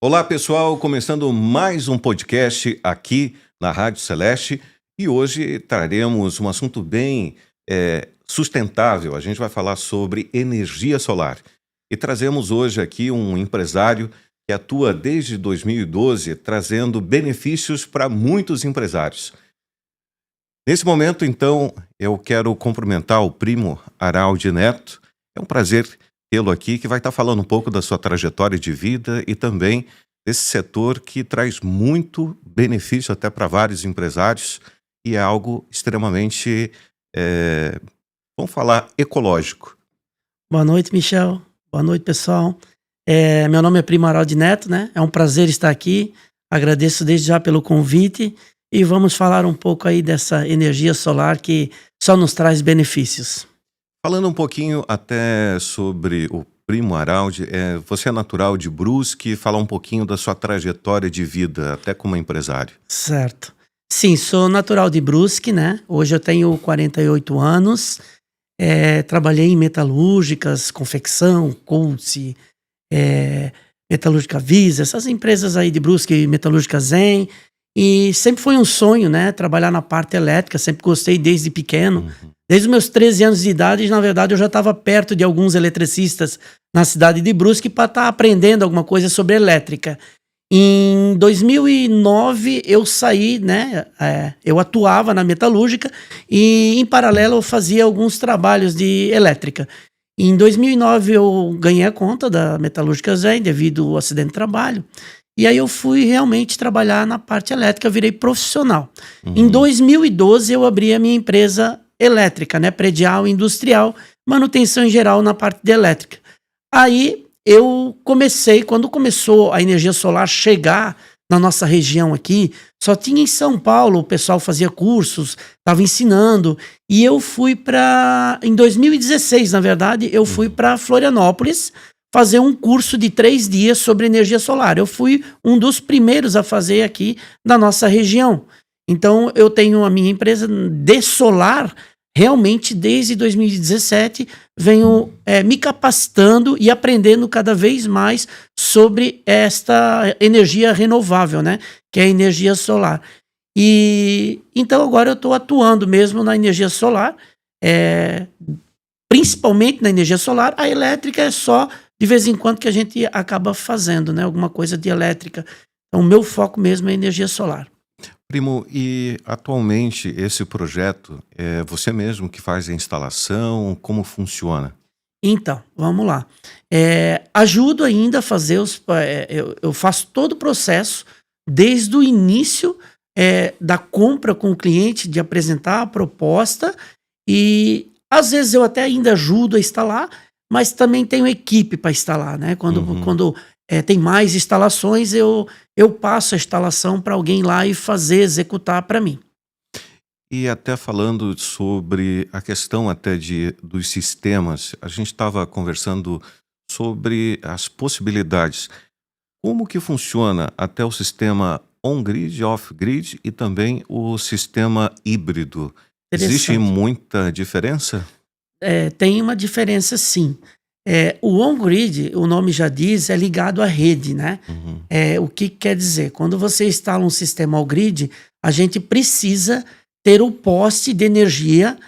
Olá, pessoal, começando mais um podcast aqui na Rádio Celeste e hoje traremos um assunto bem sustentável. A gente vai falar sobre energia solar e trazemos hoje aqui um empresário que atua desde 2012 trazendo benefícios para muitos empresários. Nesse momento, então, eu quero cumprimentar o Primo Araldi Neto. É um prazer tê-lo aqui, que vai estar falando um pouco da sua trajetória de vida e também desse setor que traz muito benefício até para vários empresários e é algo extremamente, vamos falar, ecológico. Boa noite, Michel. Boa noite, pessoal. Meu nome é Primo Araldi Neto, né? É um prazer estar aqui. Agradeço desde já pelo convite e vamos falar um pouco aí dessa energia solar que só nos traz benefícios. Falando um pouquinho até sobre o Primo Araldi, você é natural de Brusque, falar um pouquinho da sua trajetória de vida, até como empresário. Certo. Sim, sou natural de Brusque, né? Hoje eu tenho 48 anos, trabalhei em metalúrgicas, confecção, Coltz, Metalúrgica Visa, essas empresas aí de Brusque, Metalúrgica Zen, e sempre foi um sonho, né? Trabalhar na parte elétrica, sempre gostei desde pequeno. Desde os meus 13 anos de idade, na verdade, eu já estava perto de alguns eletricistas na cidade de Brusque para estar aprendendo alguma coisa sobre elétrica. Em 2009, eu saí, né? Eu atuava na metalúrgica e, em paralelo, eu fazia alguns trabalhos de elétrica. Em 2009, eu ganhei a conta da Metalúrgica Zen devido ao acidente de trabalho. E aí eu fui realmente trabalhar na parte elétrica, virei profissional. Em 2012, eu abri a minha empresa elétrica, né, predial, industrial, manutenção em geral na parte de elétrica. Aí eu comecei, quando começou a energia solar chegar na nossa região aqui, só tinha em São Paulo, o pessoal fazia cursos, estava ensinando, e eu fui em 2016, na verdade, eu fui para Florianópolis fazer um curso de 3 dias sobre energia solar. Eu fui um dos primeiros a fazer aqui na nossa região. Então, eu tenho a minha empresa de solar, realmente desde 2017, venho me capacitando e aprendendo cada vez mais sobre esta energia renovável, né? Que é a energia solar. E então, agora eu estou atuando mesmo na energia solar, principalmente na energia solar. A elétrica é só de vez em quando que a gente acaba fazendo, né? Alguma coisa de elétrica. Então, o meu foco mesmo é energia solar. Primo, e atualmente esse projeto é você mesmo que faz a instalação? Como funciona? Então, vamos lá. Ajudo ainda a fazer eu faço todo o processo, desde o início da compra com o cliente, de apresentar a proposta, e às vezes eu até ainda ajudo a instalar, mas também tenho equipe para instalar, né? Quando tem mais instalações, eu passo a instalação para alguém lá e executar para mim. E até falando sobre a questão até dos sistemas, a gente estava conversando sobre as possibilidades. Como que funciona até o sistema on-grid, off-grid e também o sistema híbrido? Existe Interessante. muita diferença? Tem uma diferença, sim. O on-grid, o nome já diz, é ligado à rede, né? Uhum. O que quer dizer? Quando você instala um sistema on-grid, a gente precisa ter o poste de energia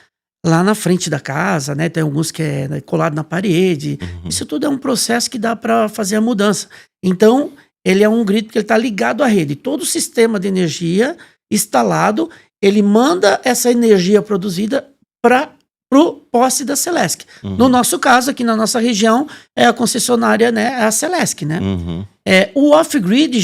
lá na frente da casa, né? Tem alguns que é, né, colado na parede. Isso tudo é um processo que dá para fazer a mudança. Então, ele é um grid porque ele está ligado à rede. Todo o sistema de energia instalado, ele manda essa energia produzida para o poste da Celesc. No nosso caso, aqui na nossa região, é a concessionária, né, é a Celesc, né? O off-grid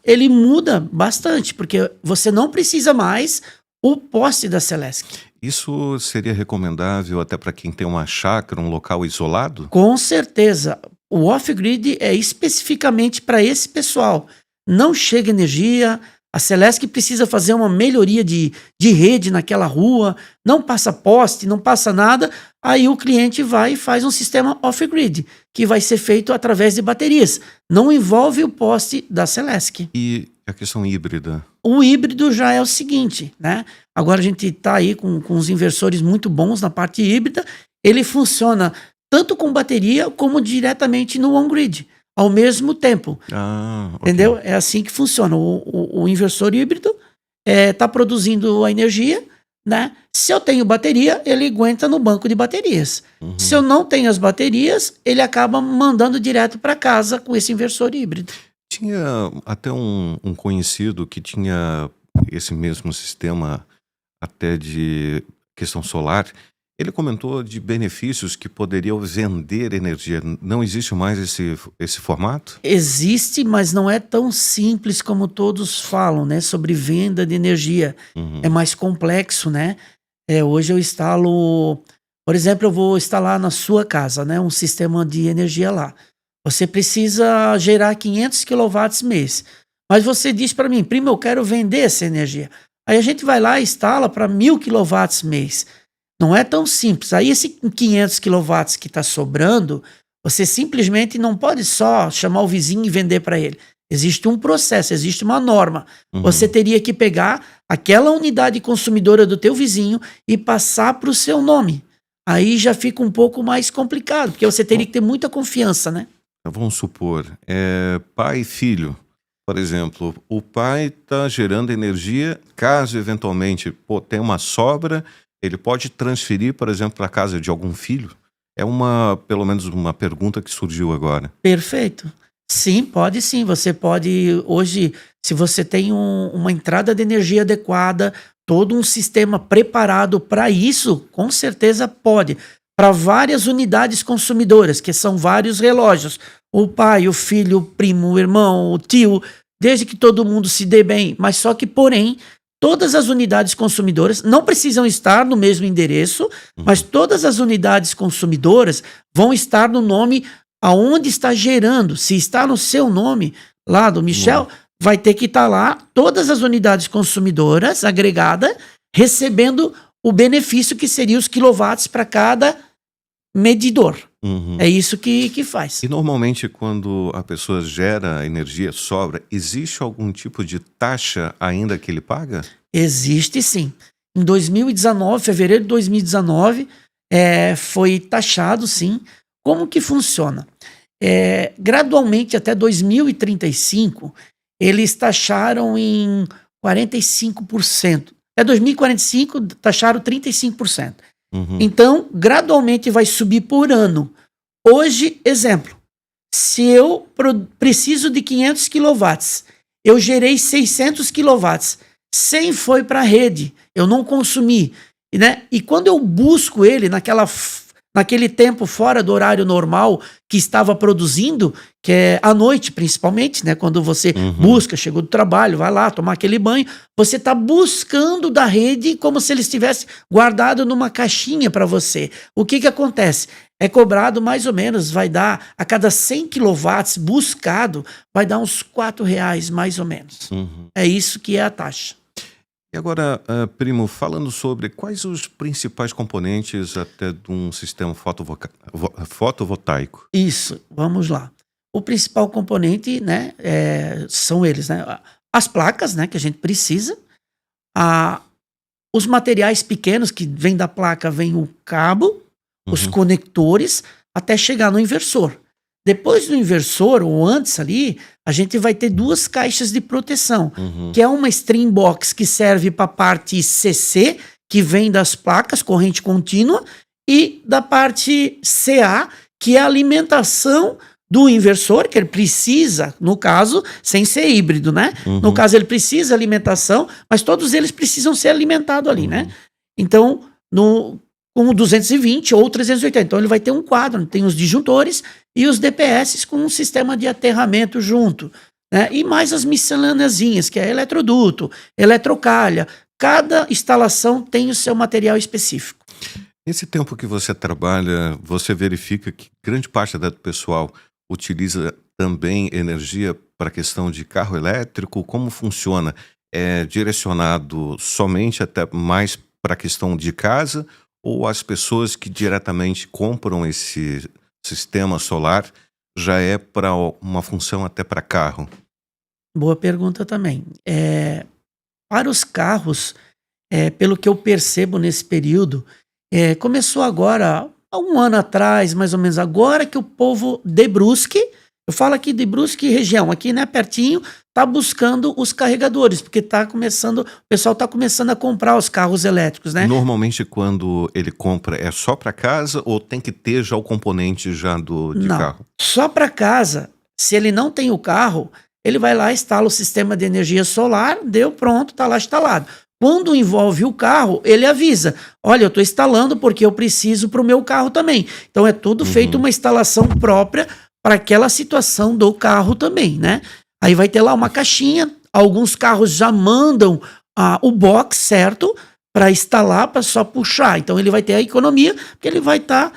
ele muda bastante, porque você não precisa mais o poste da Celesc. Isso seria recomendável até para quem tem uma chácara, um local isolado? Com certeza. O off-grid é especificamente para esse pessoal. Não chega energia, a Celesc precisa fazer uma melhoria de rede naquela rua, não passa poste, não passa nada, aí o cliente vai e faz um sistema off-grid, que vai ser feito através de baterias. Não envolve o poste da Celesc. E a questão híbrida? O híbrido já é o seguinte, né? Agora a gente está aí com os inversores muito bons na parte híbrida, ele funciona tanto com bateria como diretamente no on-grid. ao mesmo tempo. Ok. Entendeu? É assim que funciona. O inversor híbrido está produzindo a energia, né? Se eu tenho bateria, ele aguenta no banco de baterias. Se eu não tenho as baterias, ele acaba mandando direto para casa com esse inversor híbrido. Tinha até um conhecido que tinha esse mesmo sistema até de questão solar. Ele comentou de benefícios que poderiam vender energia. Não existe mais esse formato? Existe, mas não é tão simples como todos falam, né? Sobre venda de energia. É Uhum. mais complexo, né? Hoje eu instalo, por exemplo, eu vou instalar na sua casa, né? Um sistema de energia lá. Você precisa gerar 500 quilowatts mês. Mas você diz para mim, primo, eu quero vender essa energia. Aí a gente vai lá e instala para 1000 quilowatts mês. Não é tão simples. Aí esse 500 quilowatts que está sobrando, você simplesmente não pode só chamar o vizinho e vender para ele. Existe um processo, existe uma norma. Você Uhum. teria que pegar aquela unidade consumidora do teu vizinho e passar para o seu nome. Aí já fica um pouco mais complicado, porque você teria que ter muita confiança, né? Vamos supor, pai e filho. Por exemplo, o pai está gerando energia, caso eventualmente tenha uma sobra, ele pode transferir, por exemplo, para a casa de algum filho? É pelo menos uma pergunta que surgiu agora. Perfeito. Sim, pode sim. Você pode, hoje, se você tem uma entrada de energia adequada, todo um sistema preparado para isso, com certeza pode. Para várias unidades consumidoras, que são vários relógios. O pai, o filho, o primo, o irmão, o tio, desde que todo mundo se dê bem. Mas só que, porém, todas as unidades consumidoras não precisam estar no mesmo endereço, mas todas as unidades consumidoras vão estar no nome aonde está gerando. Se está no seu nome, lá do Michel, vai ter que estar lá todas as unidades consumidoras agregadas, recebendo o benefício que seria os quilowatts para cada medidor. Uhum. É isso que faz. E normalmente quando a pessoa gera energia, sobra, existe algum tipo de taxa ainda que ele paga? Existe sim. Em 2019, fevereiro de 2019, foi taxado sim. Como que funciona? Gradualmente até 2035, eles taxaram em 45%. Até 2045, taxaram 35%. Uhum. Então, gradualmente vai subir por ano. Hoje, exemplo, se eu preciso de 500 quilowatts, eu gerei 600 quilowatts, 100 foi para a rede, eu não consumi, né? E quando eu busco ele naquele tempo fora do horário normal que estava produzindo, que é à noite principalmente, né? Quando você busca, chegou do trabalho, vai lá tomar aquele banho, você está buscando da rede como se ele estivesse guardado numa caixinha para você. O que acontece? É cobrado mais ou menos, vai dar, a cada 100 quilowatts buscado, vai dar uns R$ 4 mais ou menos. É isso que é a taxa. E agora, primo, falando sobre quais os principais componentes até de um sistema fotovoltaico? Isso, vamos lá. O principal componente, né, são eles, né? As placas, né, que a gente precisa, os materiais pequenos que vem da placa, vem o cabo, os conectores, até chegar no inversor. Depois do inversor, ou antes ali, a gente vai ter duas caixas de proteção, que é uma stream box que serve para a parte CC, que vem das placas, corrente contínua, e da parte CA, que é a alimentação do inversor, que ele precisa, no caso, sem ser híbrido, né? No caso, ele precisa de alimentação, mas todos eles precisam ser alimentados ali, né? Então, com 220 ou 380. Então, ele vai ter um quadro, tem os disjuntores e os DPS com um sistema de aterramento junto, né? E mais as miscelâneazinhas, que é eletroduto, eletrocalha. Cada instalação tem o seu material específico. Nesse tempo que você trabalha, você verifica que grande parte do pessoal utiliza também energia para a questão de carro elétrico? Como funciona? É direcionado somente até mais para a questão de casa ou as pessoas que diretamente compram esse sistema solar já é para uma função até para carro? Boa pergunta também. Para os carros, pelo que eu percebo nesse período, começou agora, há um ano atrás, mais ou menos, agora que o povo de Brusque Eu falo aqui de Brusque região, aqui, né, pertinho, tá buscando os carregadores, porque o pessoal tá começando a comprar os carros elétricos, né? Normalmente, quando ele compra, é só para casa ou tem que ter já o componente já de Não, carro? só para casa. Se ele não tem o carro, ele vai lá, instala o sistema de energia solar, deu, pronto, tá lá instalado. Quando envolve o carro, ele avisa: olha, eu estou instalando porque eu preciso para o meu carro também. Então é tudo feito uma instalação própria para aquela situação do carro também, né? Aí vai ter lá uma caixinha, alguns carros já mandam o box certo para instalar, para só puxar. Então ele vai ter a economia, porque ele vai estar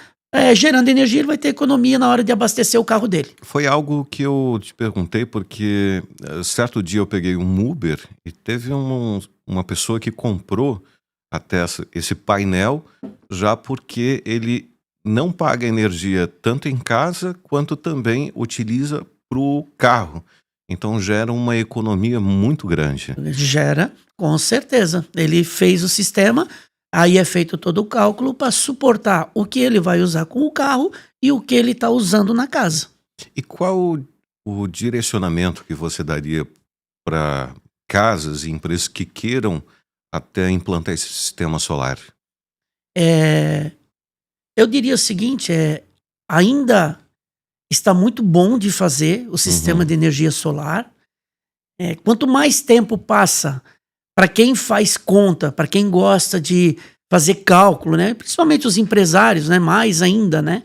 gerando energia, ele vai ter economia na hora de abastecer o carro dele. Foi algo que eu te perguntei porque certo dia eu peguei um Uber e teve uma pessoa que comprou até esse painel já porque ele não paga energia tanto em casa quanto também utiliza para o carro. Então gera uma economia muito grande. Gera, com certeza. Ele fez o sistema, aí é feito todo o cálculo para suportar o que ele vai usar com o carro e o que ele está usando na casa. E qual o direcionamento que você daria para casas e empresas que queiram até implantar esse sistema solar? É, eu diria o seguinte, ainda está muito bom de fazer o sistema de energia solar. Quanto mais tempo passa, para quem faz conta, para quem gosta de fazer cálculo, né? Principalmente os empresários, né? Mais ainda, né?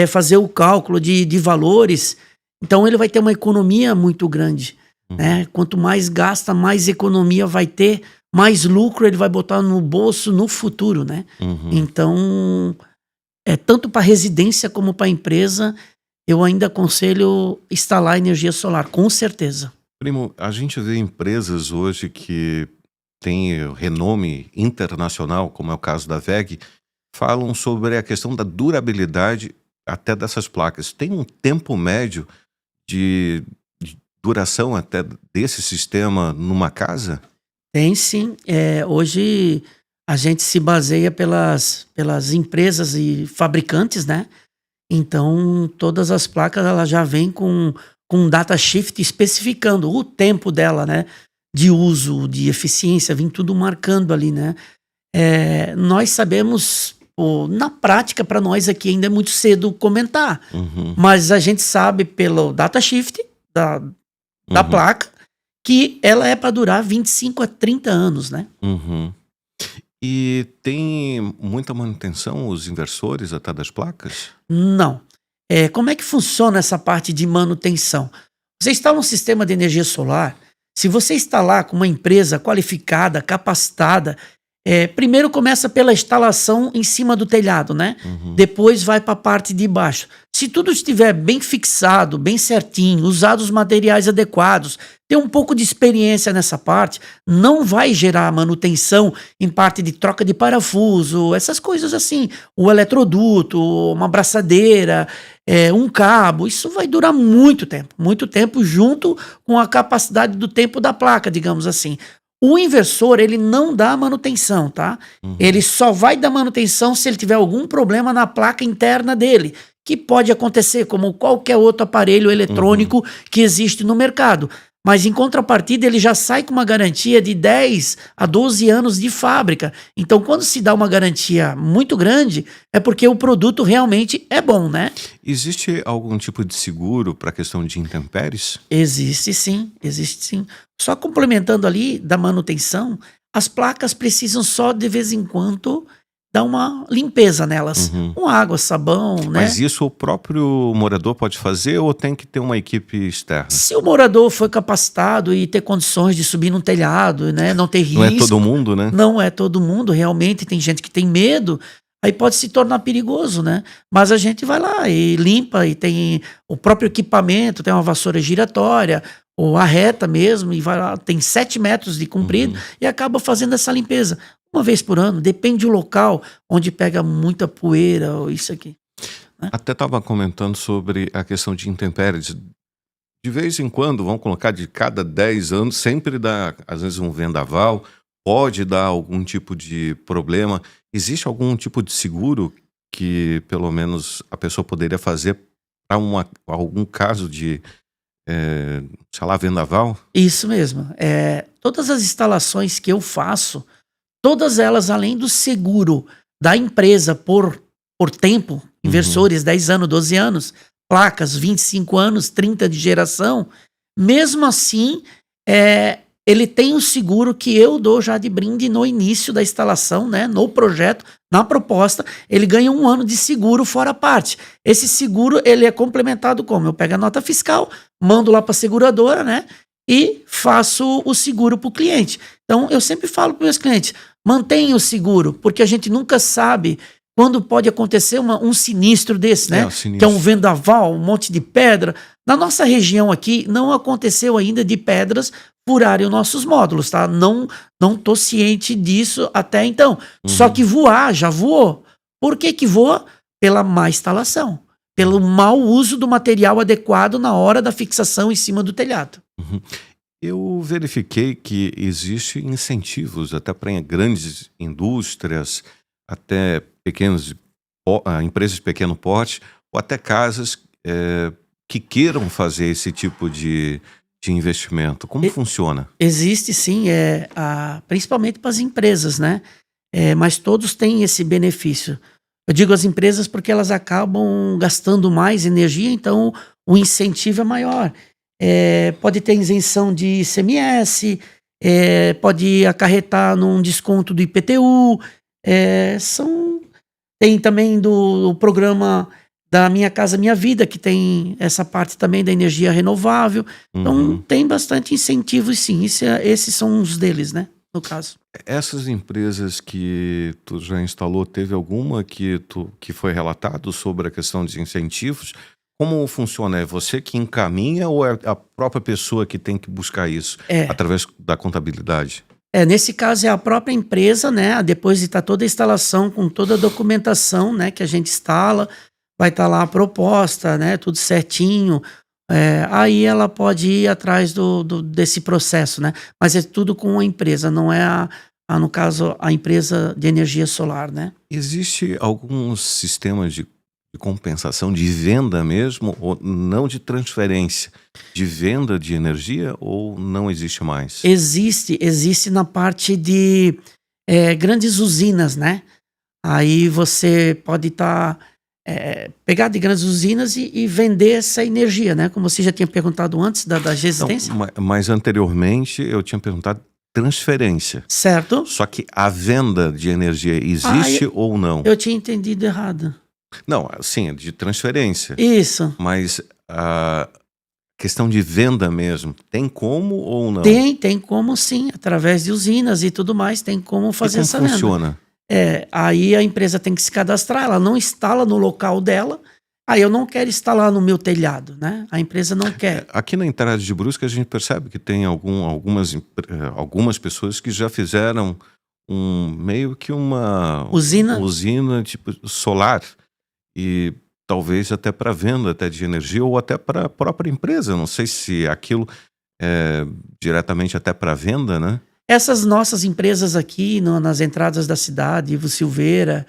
Fazer o cálculo de valores. Então ele vai ter uma economia muito grande, né? Quanto mais gasta, mais economia vai ter, mais lucro ele vai botar no bolso no futuro, né? Então, tanto para residência como para empresa, eu ainda aconselho instalar energia solar, com certeza. Primo, a gente vê empresas hoje que têm renome internacional, como é o caso da WEG, falam sobre a questão da durabilidade até dessas placas. Tem um tempo médio de duração até desse sistema numa casa? Tem sim. Hoje a gente se baseia pelas empresas e fabricantes, né? Então todas as placas elas já vêm com um data shift especificando o tempo dela, né? De uso, de eficiência, vem tudo marcando ali, né? Nós sabemos, na prática, para nós aqui ainda é muito cedo comentar, mas a gente sabe pelo data shift da placa que ela é para durar 25 a 30 anos, né? E tem muita manutenção, os inversores até das placas? Não. Como é que funciona essa parte de manutenção? Você instala um sistema de energia solar, se você instalar com uma empresa qualificada, capacitada, primeiro começa pela instalação em cima do telhado, né? Depois vai para a parte de baixo. Se tudo estiver bem fixado, bem certinho, usados os materiais adequados, ter um pouco de experiência nessa parte, não vai gerar manutenção em parte de troca de parafuso, essas coisas assim, o eletroduto, uma braçadeira, um cabo, isso vai durar muito tempo junto com a capacidade do tempo da placa, digamos assim. O inversor, ele não dá manutenção, tá? Ele só vai dar manutenção se ele tiver algum problema na placa interna dele, que pode acontecer como qualquer outro aparelho eletrônico que existe no mercado. Mas em contrapartida, ele já sai com uma garantia de 10 a 12 anos de fábrica. Então, quando se dá uma garantia muito grande, é porque o produto realmente é bom, né? Existe algum tipo de seguro para a questão de intempéries? Existe sim. Só complementando ali da manutenção, as placas precisam só de vez em quando dar uma limpeza nelas. Com água, sabão, né? Mas isso o próprio morador pode fazer ou tem que ter uma equipe externa? Se o morador for capacitado e ter condições de subir num telhado, né? Não ter risco. Não é todo mundo, né? Não é todo mundo, realmente. Tem gente que tem medo, aí pode se tornar perigoso, né? Mas a gente vai lá e limpa, e tem o próprio equipamento, tem uma vassoura giratória, ou a reta mesmo, e vai lá, tem 7 metros de comprido, e acaba fazendo essa limpeza. Uma vez por ano, depende do local onde pega muita poeira ou isso aqui. Né? Até estava comentando sobre a questão de intempéries. De vez em quando, vamos colocar de cada 10 anos, sempre dá, às vezes, um vendaval, pode dar algum tipo de problema. Existe algum tipo de seguro que, pelo menos, a pessoa poderia fazer para algum caso de, sei lá, vendaval? Isso mesmo. Todas as instalações que eu faço, todas elas, além do seguro da empresa por tempo, inversores, 10 anos, 12 anos, placas, 25 anos, 30 de geração, mesmo assim, ele tem o seguro que eu dou já de brinde no início da instalação, né, no projeto, na proposta, ele ganha 1 ano de seguro fora a parte. Esse seguro, ele é complementado como? Eu pego a nota fiscal, mando lá para a seguradora, né, e faço o seguro para o cliente. Então, eu sempre falo para meus clientes, mantenha o seguro, porque a gente nunca sabe quando pode acontecer um sinistro desse, né? O sinistro. Que é um vendaval, um monte de pedra. Na nossa região aqui, não aconteceu ainda de pedras furarem os nossos módulos, tá? Não tô ciente disso até então. Só que voar, já voou. Por que voa? Pela má instalação. Pelo mau uso do material adequado na hora da fixação em cima do telhado. Eu verifiquei que existem incentivos até para grandes indústrias, até empresas de pequeno porte, ou até casas que queiram fazer esse tipo de investimento. Como funciona? Existe sim, principalmente para as empresas, né? Mas todos têm esse benefício. Eu digo as empresas porque elas acabam gastando mais energia, então o incentivo é maior. Pode ter isenção de ICMS, pode acarretar num desconto do IPTU, tem também do programa da Minha Casa Minha Vida, que tem essa parte também da energia renovável. Então tem bastante incentivos sim, esses são uns deles, né, no caso. Essas empresas que tu já instalou, teve alguma que foi relatado sobre a questão de incentivos? Como funciona? É você que encaminha ou é a própria pessoa que tem que buscar isso através da contabilidade? Nesse caso é a própria empresa, né? Depois de estar toda a instalação com toda a documentação, né, que a gente instala, vai estar lá a proposta, né, tudo certinho. Aí ela pode ir atrás desse processo, né? Mas é tudo com a empresa, não é no caso a empresa de energia solar, né? Existe algum sistema de compensação de venda mesmo, ou não de transferência, de venda de energia, ou não existe mais? Existe na parte de grandes usinas, né? Aí você pode pegar de grandes usinas e vender essa energia, né? Como você já tinha perguntado antes da resistência. Não, mas anteriormente eu tinha perguntado transferência. Certo. Só que a venda de energia existe ou não? Eu tinha entendido errado. Não, sim, de transferência. Isso. Mas a questão de venda mesmo, tem como ou não? Tem como sim, através de usinas e tudo mais, tem como fazer essa venda. Como funciona? Aí a empresa tem que se cadastrar, ela não instala no local dela, aí eu não quero instalar no meu telhado, né? A empresa não quer. Aqui na entrada de Brusque a gente percebe que tem algumas pessoas que já fizeram meio que uma usina tipo solar, e talvez até para venda até de energia ou até para a própria empresa. Não sei se aquilo é diretamente até para venda, né? Essas nossas empresas aqui nas entradas da cidade, Ivo Silveira,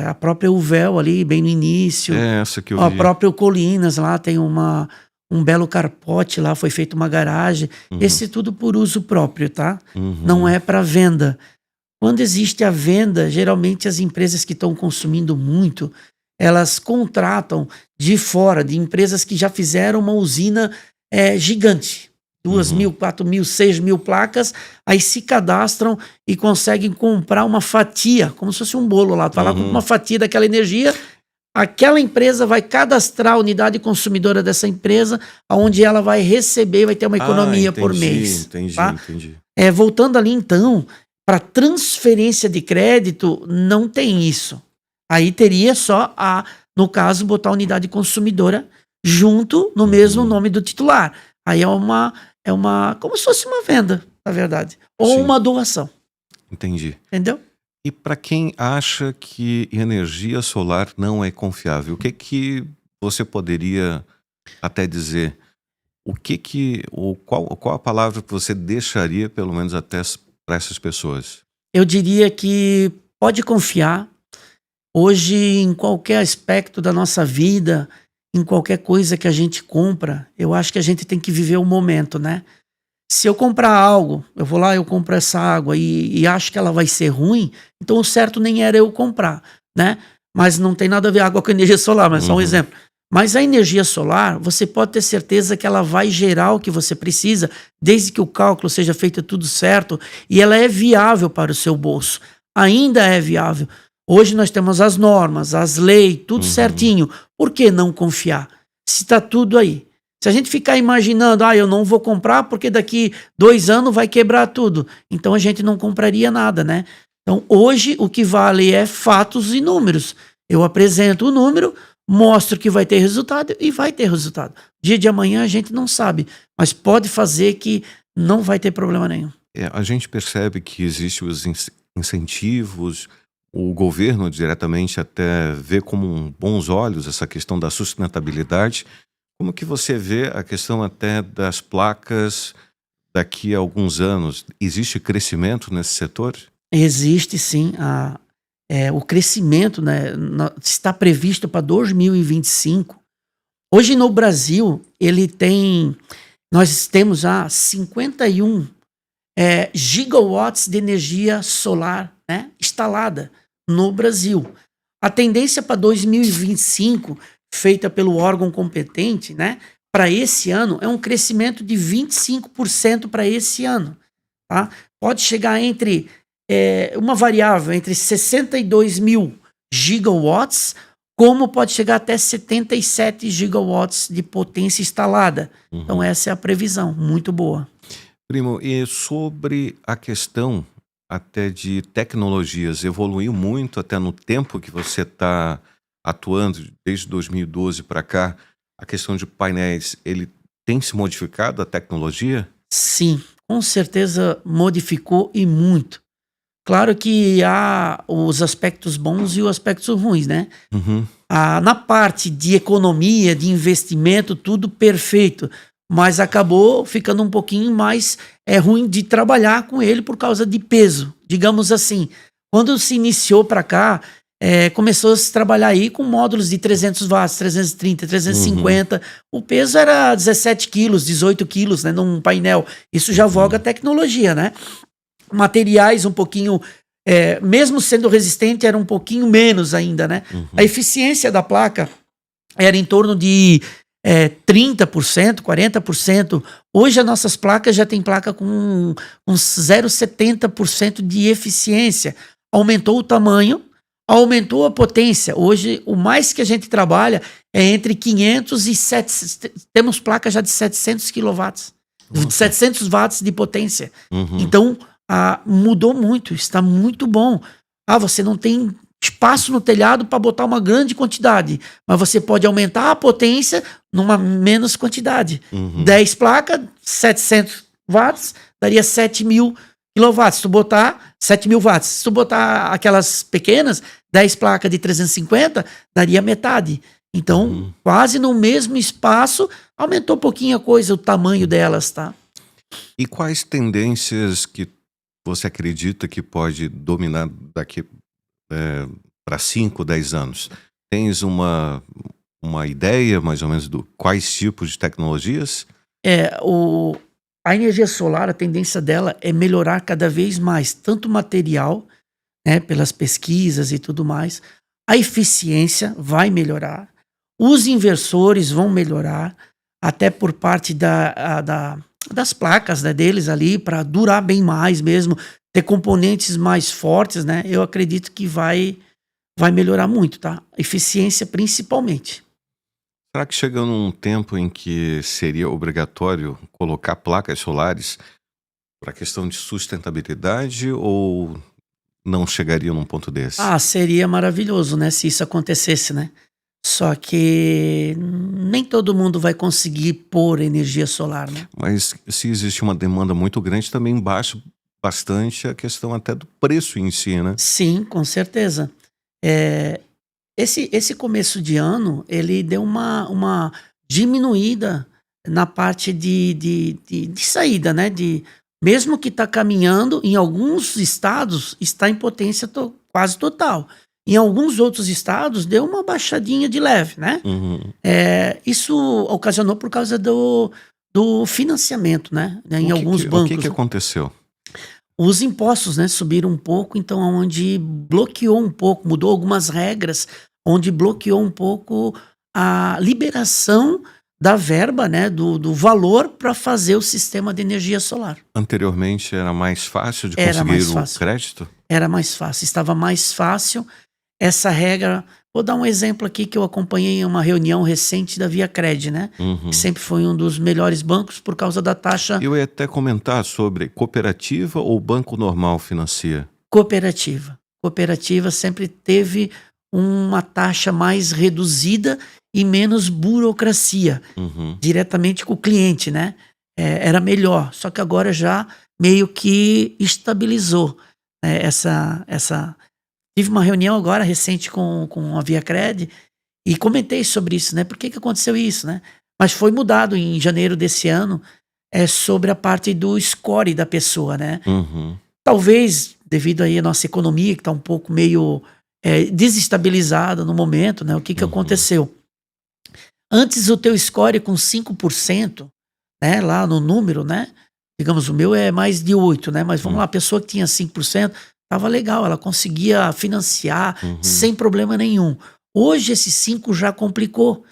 a própria Uvel ali, bem no início. Essa que eu vi. A própria Colinas lá tem um belo carpote lá, foi feita uma garagem. Esse tudo por uso próprio, tá? Não é para venda. Quando existe a venda, geralmente as empresas que estão consumindo muito, elas contratam de fora, de empresas que já fizeram uma usina gigante. 2.000, 4.000, 6.000 placas, aí se cadastram e conseguem comprar uma fatia, como se fosse um bolo lá. Tu vai lá com uma fatia daquela energia, aquela empresa vai cadastrar a unidade consumidora dessa empresa, onde ela vai receber, vai ter uma economia por mês. Entendi. Voltando ali então, para transferência de crédito, não tem isso. Aí teria só no caso, botar a unidade consumidora junto no mesmo nome do titular. Aí é como se fosse uma venda, na verdade. Ou uma doação. Entendi. Entendeu? E para quem acha que energia solar não é confiável, o que você poderia até dizer? Qual a palavra que você deixaria, pelo menos até para essas pessoas? Eu diria que pode confiar. Hoje, em qualquer aspecto da nossa vida, em qualquer coisa que a gente compra, eu acho que a gente tem que viver o momento, né? Se eu comprar algo, eu vou lá, eu compro essa água e acho que ela vai ser ruim, então o certo nem era eu comprar, né? Mas não tem nada a ver água com energia solar, mas só um exemplo. Mas a energia solar, você pode ter certeza que ela vai gerar o que você precisa, desde que o cálculo seja feito tudo certo, e ela é viável para o seu bolso. Ainda é viável. Hoje nós temos as normas, as leis, tudo certinho. Por que não confiar? Se está tudo aí. Se a gente ficar imaginando, eu não vou comprar porque daqui 2 anos vai quebrar tudo. Então a gente não compraria nada, né? Então hoje o que vale é fatos e números. Eu apresento o número, mostro que vai ter resultado e vai ter resultado. Dia de amanhã a gente não sabe, mas pode fazer que não vai ter problema nenhum. A gente percebe que existem os incentivos, o governo diretamente até vê com bons olhos essa questão da sustentabilidade. Como que você vê a questão até das placas daqui a alguns anos? Existe crescimento nesse setor? Existe sim. O crescimento, né, está previsto para 2025. Hoje no Brasil, nós temos 51 gigawatts de energia solar, né, instalada no Brasil. A tendência para 2025, feita pelo órgão competente, né, para esse ano, é um crescimento de 25% para esse ano. Tá? Pode chegar uma variável entre 62 mil gigawatts, como pode chegar até 77 gigawatts de potência instalada. Então essa é a previsão, muito boa. Primo, e sobre a questão até de tecnologias, evoluiu muito até no tempo que você está atuando, desde 2012 para cá, a questão de painéis, ele tem se modificado a tecnologia? Sim, com certeza modificou e muito. Claro que há os aspectos bons e os aspectos ruins, né? Na parte de economia, de investimento, tudo perfeito, mas acabou ficando um pouquinho mais ruim de trabalhar com ele por causa de peso, digamos assim. Quando se iniciou para cá, começou a se trabalhar aí com módulos de 300 watts, 330, 350. O peso era 17 quilos, 18 quilos, né, num painel. Isso já voga a tecnologia, né? Materiais um pouquinho, mesmo sendo resistente, era um pouquinho menos ainda, né? A eficiência da placa era em torno de 30%, 40%. Hoje as nossas placas já tem placa com uns 0,70% de eficiência. Aumentou o tamanho, aumentou a potência. Hoje o mais que a gente trabalha é entre 500 e 700. Temos placas já de 700 quilowatts, 700 watts de potência. Então mudou muito, está muito bom. Você não tem espaço no telhado para botar uma grande quantidade, mas você pode aumentar a potência numa menos quantidade. 10 placas, 700 watts, daria 7.000 quilowatts. Se tu botar 7.000 watts, se tu botar aquelas pequenas, 10 placas de 350, daria metade. Então, quase no mesmo espaço, aumentou um pouquinho a coisa, o tamanho delas, tá? E quais tendências que você acredita que pode dominar daqui para 5, 10 anos? Tens uma ideia, mais ou menos, do quais tipos de tecnologias? A energia solar, a tendência dela é melhorar cada vez mais, tanto o material, né, pelas pesquisas e tudo mais, a eficiência vai melhorar, os inversores vão melhorar, até por parte das placas, né, deles ali, para durar bem mais mesmo, ter componentes mais fortes, né? Eu acredito que vai melhorar muito, tá? Eficiência principalmente. Será que chega num tempo em que seria obrigatório colocar placas solares para questão de sustentabilidade ou não chegaria num ponto desse? Seria maravilhoso, né? Se isso acontecesse, né? Só que nem todo mundo vai conseguir pôr energia solar, né? Mas se existe uma demanda muito grande, também baixa bastante a questão até do preço em si, né? Sim, com certeza. Esse começo de ano, ele deu uma diminuída na parte de saída, né? Mesmo que está caminhando, em alguns estados, está em potência quase total. Em alguns outros estados deu uma baixadinha de leve, né? Uhum. Isso ocasionou por causa do financiamento, né? Em alguns O bancos. que aconteceu? Os impostos, né, subiram um pouco, então onde bloqueou um pouco, mudou algumas regras, onde bloqueou um pouco a liberação da verba, né, do valor para fazer o sistema de energia solar. Anteriormente era mais fácil de Era mais conseguir o fácil. crédito? Era mais fácil, estava mais fácil. Essa regra, vou dar um exemplo aqui que eu acompanhei em uma reunião recente da ViaCred, né? Uhum. Que sempre foi um dos melhores bancos por causa da taxa Eu ia até comentar sobre cooperativa ou banco normal financia. cooperativa. Cooperativa sempre teve uma taxa mais reduzida e menos burocracia, Uhum. diretamente com o cliente, né? Era melhor, só que agora já meio que estabilizou, né, essa. Tive uma reunião agora recente com a ViaCred e comentei sobre isso, né? Por que aconteceu isso, né? Mas foi mudado em janeiro desse ano, sobre a parte do score da pessoa, né? Uhum. Talvez devido aí à nossa economia que está um pouco meio desestabilizada no momento, né? O que Uhum. aconteceu? Antes o teu score com 5%, né? Lá no número, né? Digamos, o meu é mais de 8%, né? Mas vamos lá, a pessoa que tinha 5%, tava legal, ela conseguia financiar Uhum. sem problema nenhum. Hoje esse 5 já complicou.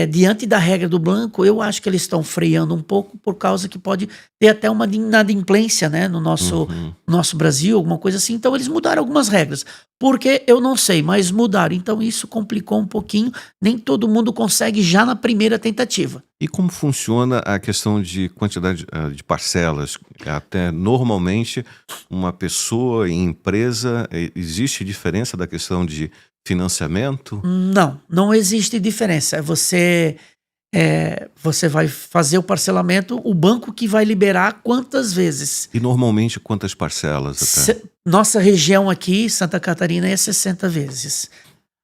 Diante da regra do banco, eu acho que eles estão freando um pouco por causa que pode ter até uma inadimplência, né, no nosso Brasil, alguma coisa assim. Então eles mudaram algumas regras. Porque eu não sei, mas mudaram. Então isso complicou um pouquinho. Nem todo mundo consegue já na primeira tentativa. E como funciona a questão de quantidade de parcelas? Até normalmente, uma pessoa em empresa, existe diferença da questão de financiamento? Não existe diferença. Você vai fazer o parcelamento, o banco que vai liberar quantas vezes. E normalmente quantas parcelas até? Nossa região aqui, Santa Catarina, é 60 vezes.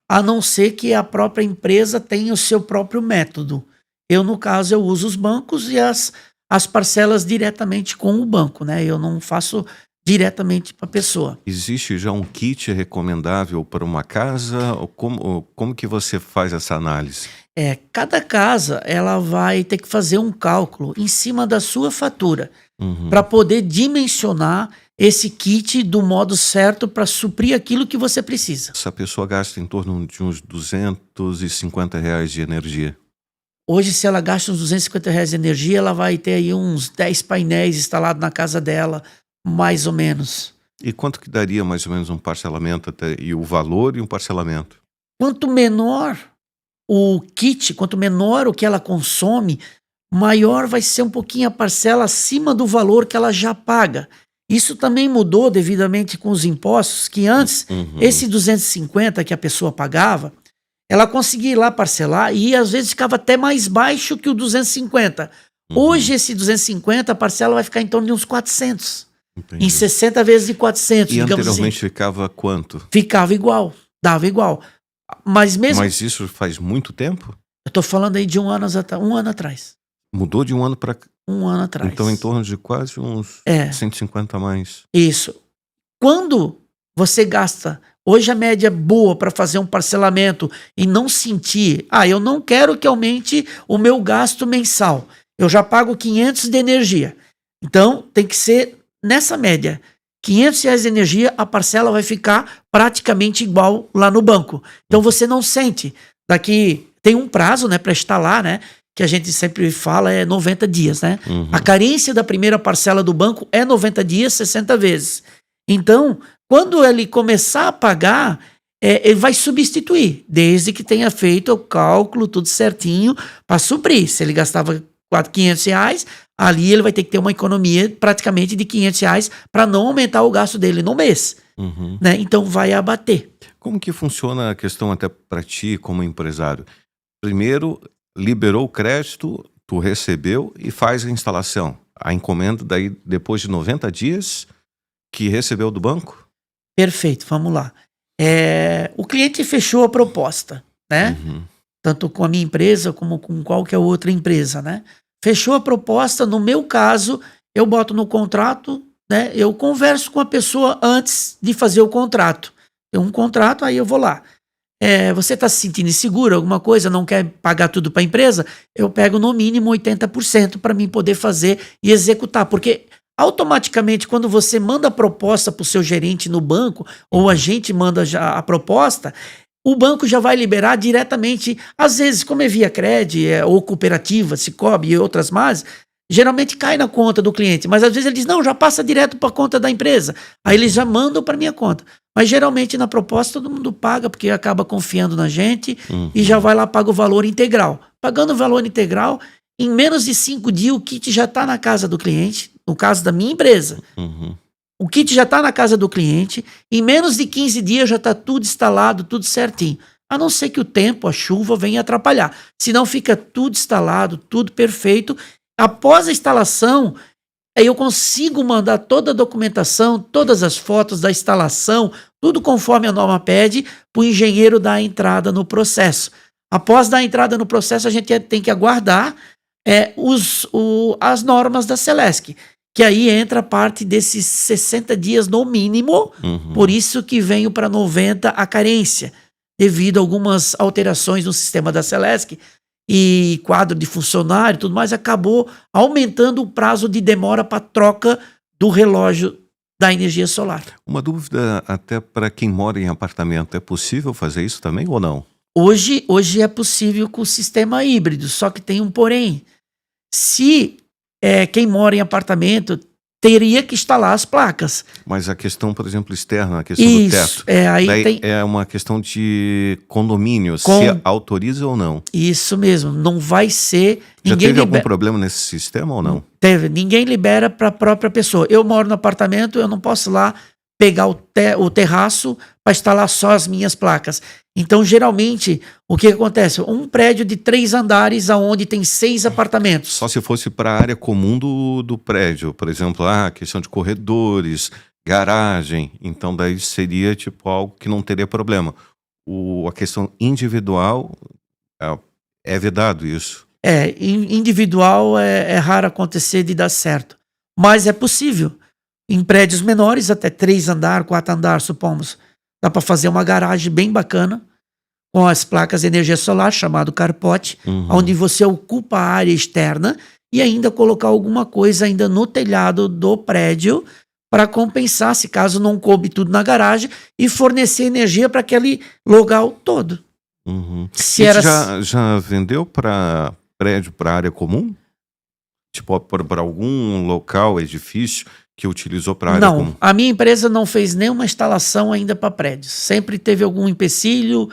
A não ser que a própria empresa tenha o seu próprio método. Eu, no caso, eu uso os bancos e as parcelas diretamente com o banco, né? Eu não faço diretamente para a pessoa. Existe já um kit recomendável para uma casa? Ou como que você faz essa análise? Cada casa ela vai ter que fazer um cálculo em cima da sua fatura para poder dimensionar esse kit do modo certo para suprir aquilo que você precisa. Essa pessoa gasta em torno de uns R$250 de energia. Hoje, se ela gasta uns R$250 de energia, ela vai ter aí uns 10 painéis instalados na casa dela, mais ou menos. E quanto que daria mais ou menos um parcelamento até, e o valor e um parcelamento? Quanto menor o kit, quanto menor o que ela consome, maior vai ser um pouquinho a parcela acima do valor que ela já paga. Isso também mudou devidamente com os impostos, que antes, esse 250 que a pessoa pagava, ela conseguia ir lá parcelar e às vezes ficava até mais baixo que o 250. Hoje esse 250, a parcela vai ficar em torno de uns 400. Entendi. Em 60 vezes de 400, E digamos anteriormente assim. ficava quanto? Ficava igual, dava igual. Mas mesmo, Mas isso faz muito tempo? eu tô falando aí de um ano atrás. Mudou de um ano para... Um ano atrás. Então em torno de quase uns 150 a mais. Isso. Quando você gasta, hoje a média boa para fazer um parcelamento e não sentir, eu não quero que aumente o meu gasto mensal. Eu já pago 500 de energia. Então tem que ser nessa média. R$500 de energia, a parcela vai ficar praticamente igual lá no banco. Então você não sente. Daqui tem um prazo, né, para instalar, né? Que a gente sempre fala 90 dias, né? A carência da primeira parcela do banco é 90 dias, 60 vezes. Então, quando ele começar a pagar, ele vai substituir, desde que tenha feito o cálculo tudo certinho para suprir. Se ele gastava R$500, ali ele vai ter que ter uma economia praticamente de R$500 para não aumentar o gasto dele no mês. Né? Então vai abater. Como que funciona a questão até para ti como empresário? Primeiro, liberou o crédito, tu recebeu e faz a instalação. A encomenda daí depois de 90 dias que recebeu do banco? Perfeito, vamos lá. O cliente fechou a proposta, né? Tanto com a minha empresa como com qualquer outra empresa, né? Fechou a proposta, no meu caso, eu boto no contrato, né? Eu converso com a pessoa antes de fazer o contrato. Tem um contrato, aí eu vou lá. Você está se sentindo inseguro, alguma coisa, não quer pagar tudo para a empresa? Eu pego no mínimo 80% para mim poder fazer e executar. Porque automaticamente, quando você manda a proposta para o seu gerente no banco, ou a gente manda já a proposta, o banco já vai liberar diretamente. Às vezes, como é via Cred, ou cooperativa, Sicoob e outras mais, geralmente cai na conta do cliente. Mas às vezes ele diz, não, já passa direto para a conta da empresa. Aí eles já mandam para minha conta. Mas geralmente na proposta todo mundo paga, porque acaba confiando na gente e já vai lá, paga o valor integral. Pagando o valor integral, em menos de 5 dias o kit já está na casa do cliente, no caso da minha empresa. O kit já está na casa do cliente, em menos de 15 dias já está tudo instalado, tudo certinho. A não ser que o tempo, a chuva, venha atrapalhar. Senão fica tudo instalado, tudo perfeito. Após a instalação, aí eu consigo mandar toda a documentação, todas as fotos da instalação, tudo conforme a norma pede, para o engenheiro dar a entrada no processo. Após dar a entrada no processo, a gente tem que aguardar as normas da Celesc, que aí entra parte desses 60 dias no mínimo, por isso que venho para 90 a carência, devido a algumas alterações no sistema da Celesc, e quadro de funcionário e tudo mais, acabou aumentando o prazo de demora para troca do relógio da energia solar. Uma dúvida até para quem mora em apartamento, é possível fazer isso também ou não? Hoje é possível com o sistema híbrido, só que tem um porém. Se quem mora em apartamento teria que instalar as placas. Mas a questão, por exemplo, externa, a questão do teto, aí é uma questão de condomínio, se autoriza ou não. Isso mesmo, não vai ser... Já teve algum problema nesse sistema ou não? Teve, ninguém libera para a própria pessoa. Eu moro no apartamento, eu não posso lá pegar o terraço para instalar só as minhas placas. Então, geralmente, o que acontece? Um prédio de 3 andares, onde tem 6 apartamentos. Só se fosse para a área comum do prédio, por exemplo, questão de corredores, garagem, então daí seria tipo algo que não teria problema. A questão individual, é vedado isso. Individual é raro acontecer de dar certo, mas é possível. Em prédios menores, até 3 andares, 4 andares, supomos, dá para fazer uma garagem bem bacana, com as placas de energia solar, chamado carport, onde você ocupa a área externa e ainda colocar alguma coisa ainda no telhado do prédio para compensar, se caso não coube tudo na garagem, e fornecer energia para aquele local todo. Já vendeu para prédio, para área comum? Tipo, para algum local, edifício que utilizou para área comum? Não, a minha empresa não fez nenhuma instalação ainda para prédios. Sempre teve algum empecilho,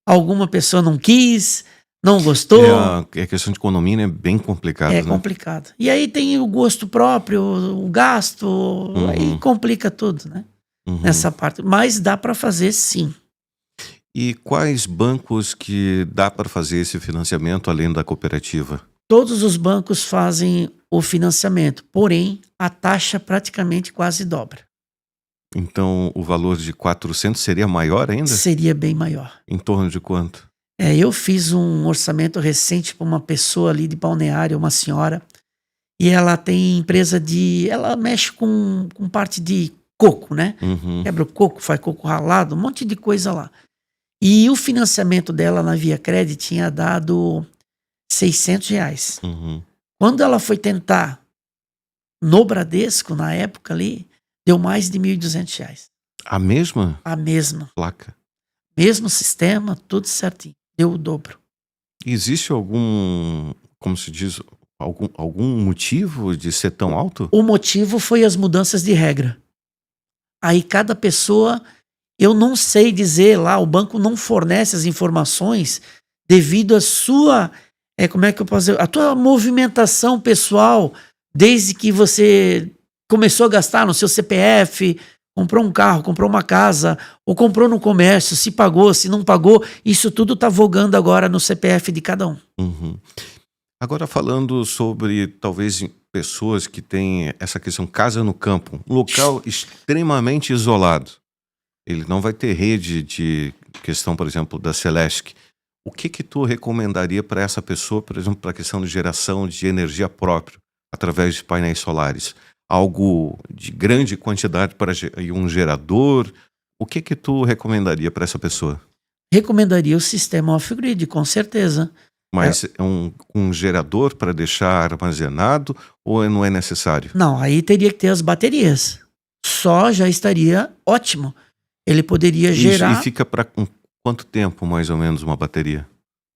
alguma pessoa não quis, não gostou. A questão de condomínio é bem complicado, né? É complicado. E aí tem o gosto próprio, o gasto, aí complica tudo, né? Nessa parte. Mas dá para fazer sim. E quais bancos que dá para fazer esse financiamento além da cooperativa? Todos os bancos fazem o financiamento, porém a taxa praticamente quase dobra. Então o valor de 400 seria maior ainda? Seria bem maior. Em torno de quanto? Eu fiz um orçamento recente para uma pessoa ali de Balneário, uma senhora, e ela tem empresa ela mexe com parte de coco, né? Quebra o coco, faz coco ralado, um monte de coisa lá. E o financiamento dela na Via Cred tinha dado R$600. Quando ela foi tentar no Bradesco, na época ali, deu mais de R$1.200. A mesma? A mesma. Placa. Mesmo sistema, tudo certinho. Deu o dobro. Existe algum, como se diz, algum motivo de ser tão alto? O motivo foi as mudanças de regra. Aí cada pessoa, eu não sei dizer lá, o banco não fornece as informações devido à sua, como é que eu posso dizer, a tua movimentação pessoal, desde que você começou a gastar no seu CPF, comprou um carro, comprou uma casa, ou comprou no comércio, se pagou, se não pagou, isso tudo está vogando agora no CPF de cada um. Agora falando sobre talvez pessoas que têm essa questão casa no campo, um local extremamente isolado, ele não vai ter rede de questão, por exemplo, da Celesc. O que tu recomendaria para essa pessoa, por exemplo, para a questão de geração de energia própria através de painéis solares? Algo de grande quantidade para um gerador? o que que tu recomendaria para essa pessoa? Recomendaria o sistema off-grid, com certeza. Mas é um gerador para deixar armazenado ou não é necessário? Não, aí teria que ter as baterias. Só já estaria ótimo. Ele poderia E gerar fica para quanto tempo, mais ou menos, uma bateria?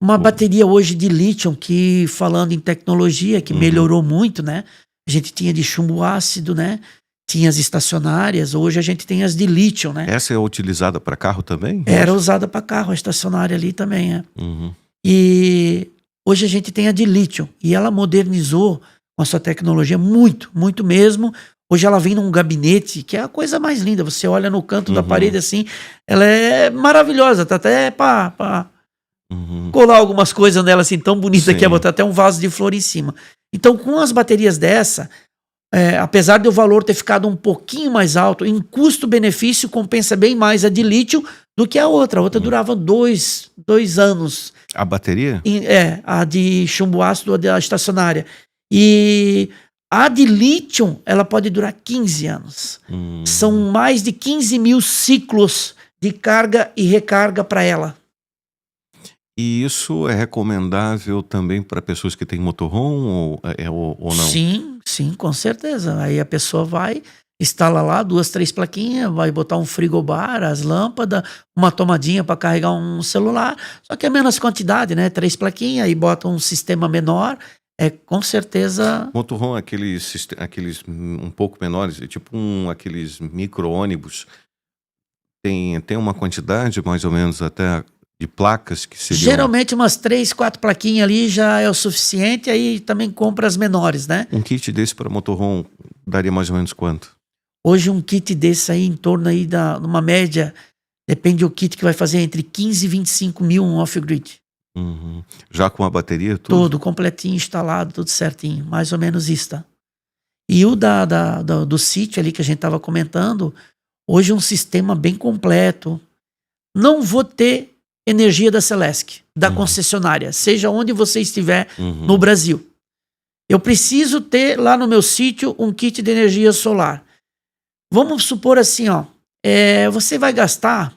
uma bateria hoje de lítio, que falando em tecnologia, que melhorou muito, né? A gente tinha de chumbo ácido, né? Tinha as estacionárias, hoje a gente tem as de lítio, né? Essa é utilizada para carro também? Era usada para carro, a estacionária ali também, é. Uhum. E hoje a gente tem a de lítio, e ela modernizou com a sua tecnologia muito, muito mesmo. Hoje ela vem num gabinete, que é a coisa mais linda. Você olha no canto da parede assim, ela é maravilhosa, tá até pra colar algumas coisas nela assim, tão bonita que é, Sim. botar até um vaso de flor em cima. Então, com as baterias dessa, apesar de o valor ter ficado um pouquinho mais alto, em custo-benefício compensa bem mais a de lítio do que a outra. A outra durava dois anos. A bateria? A de chumbo ácido, a da estacionária. E a de lítio, ela pode durar 15 anos. São mais de 15 mil ciclos de carga e recarga para ela. E isso é recomendável também para pessoas que têm motorhome ou não? Sim, com certeza. Aí a pessoa vai, instala lá 2, 3 plaquinhas, vai botar um frigobar, as lâmpadas, uma tomadinha para carregar um celular, só que é menos quantidade, né? 3 plaquinhas, aí bota um sistema menor, com certeza. Motorhome, aqueles um pouco menores, tipo aqueles micro-ônibus, tem uma quantidade mais ou menos até de placas que seriam... Geralmente umas 3, 4 plaquinhas ali já é o suficiente, aí também compra as menores, né? Um kit desse para motorhome daria mais ou menos quanto? Hoje um kit desse aí em torno aí numa média, depende do kit que vai fazer, entre 15 e 25 mil um off-grid. Já com a bateria? Todo completinho, instalado, tudo certinho, mais ou menos isso, tá? E o do sítio ali que a gente tava comentando, hoje é um sistema bem completo. Não vou ter energia da Celesc, da concessionária, seja onde você estiver no Brasil. Eu preciso ter lá no meu sítio um kit de energia solar. Vamos supor assim, ó, você vai gastar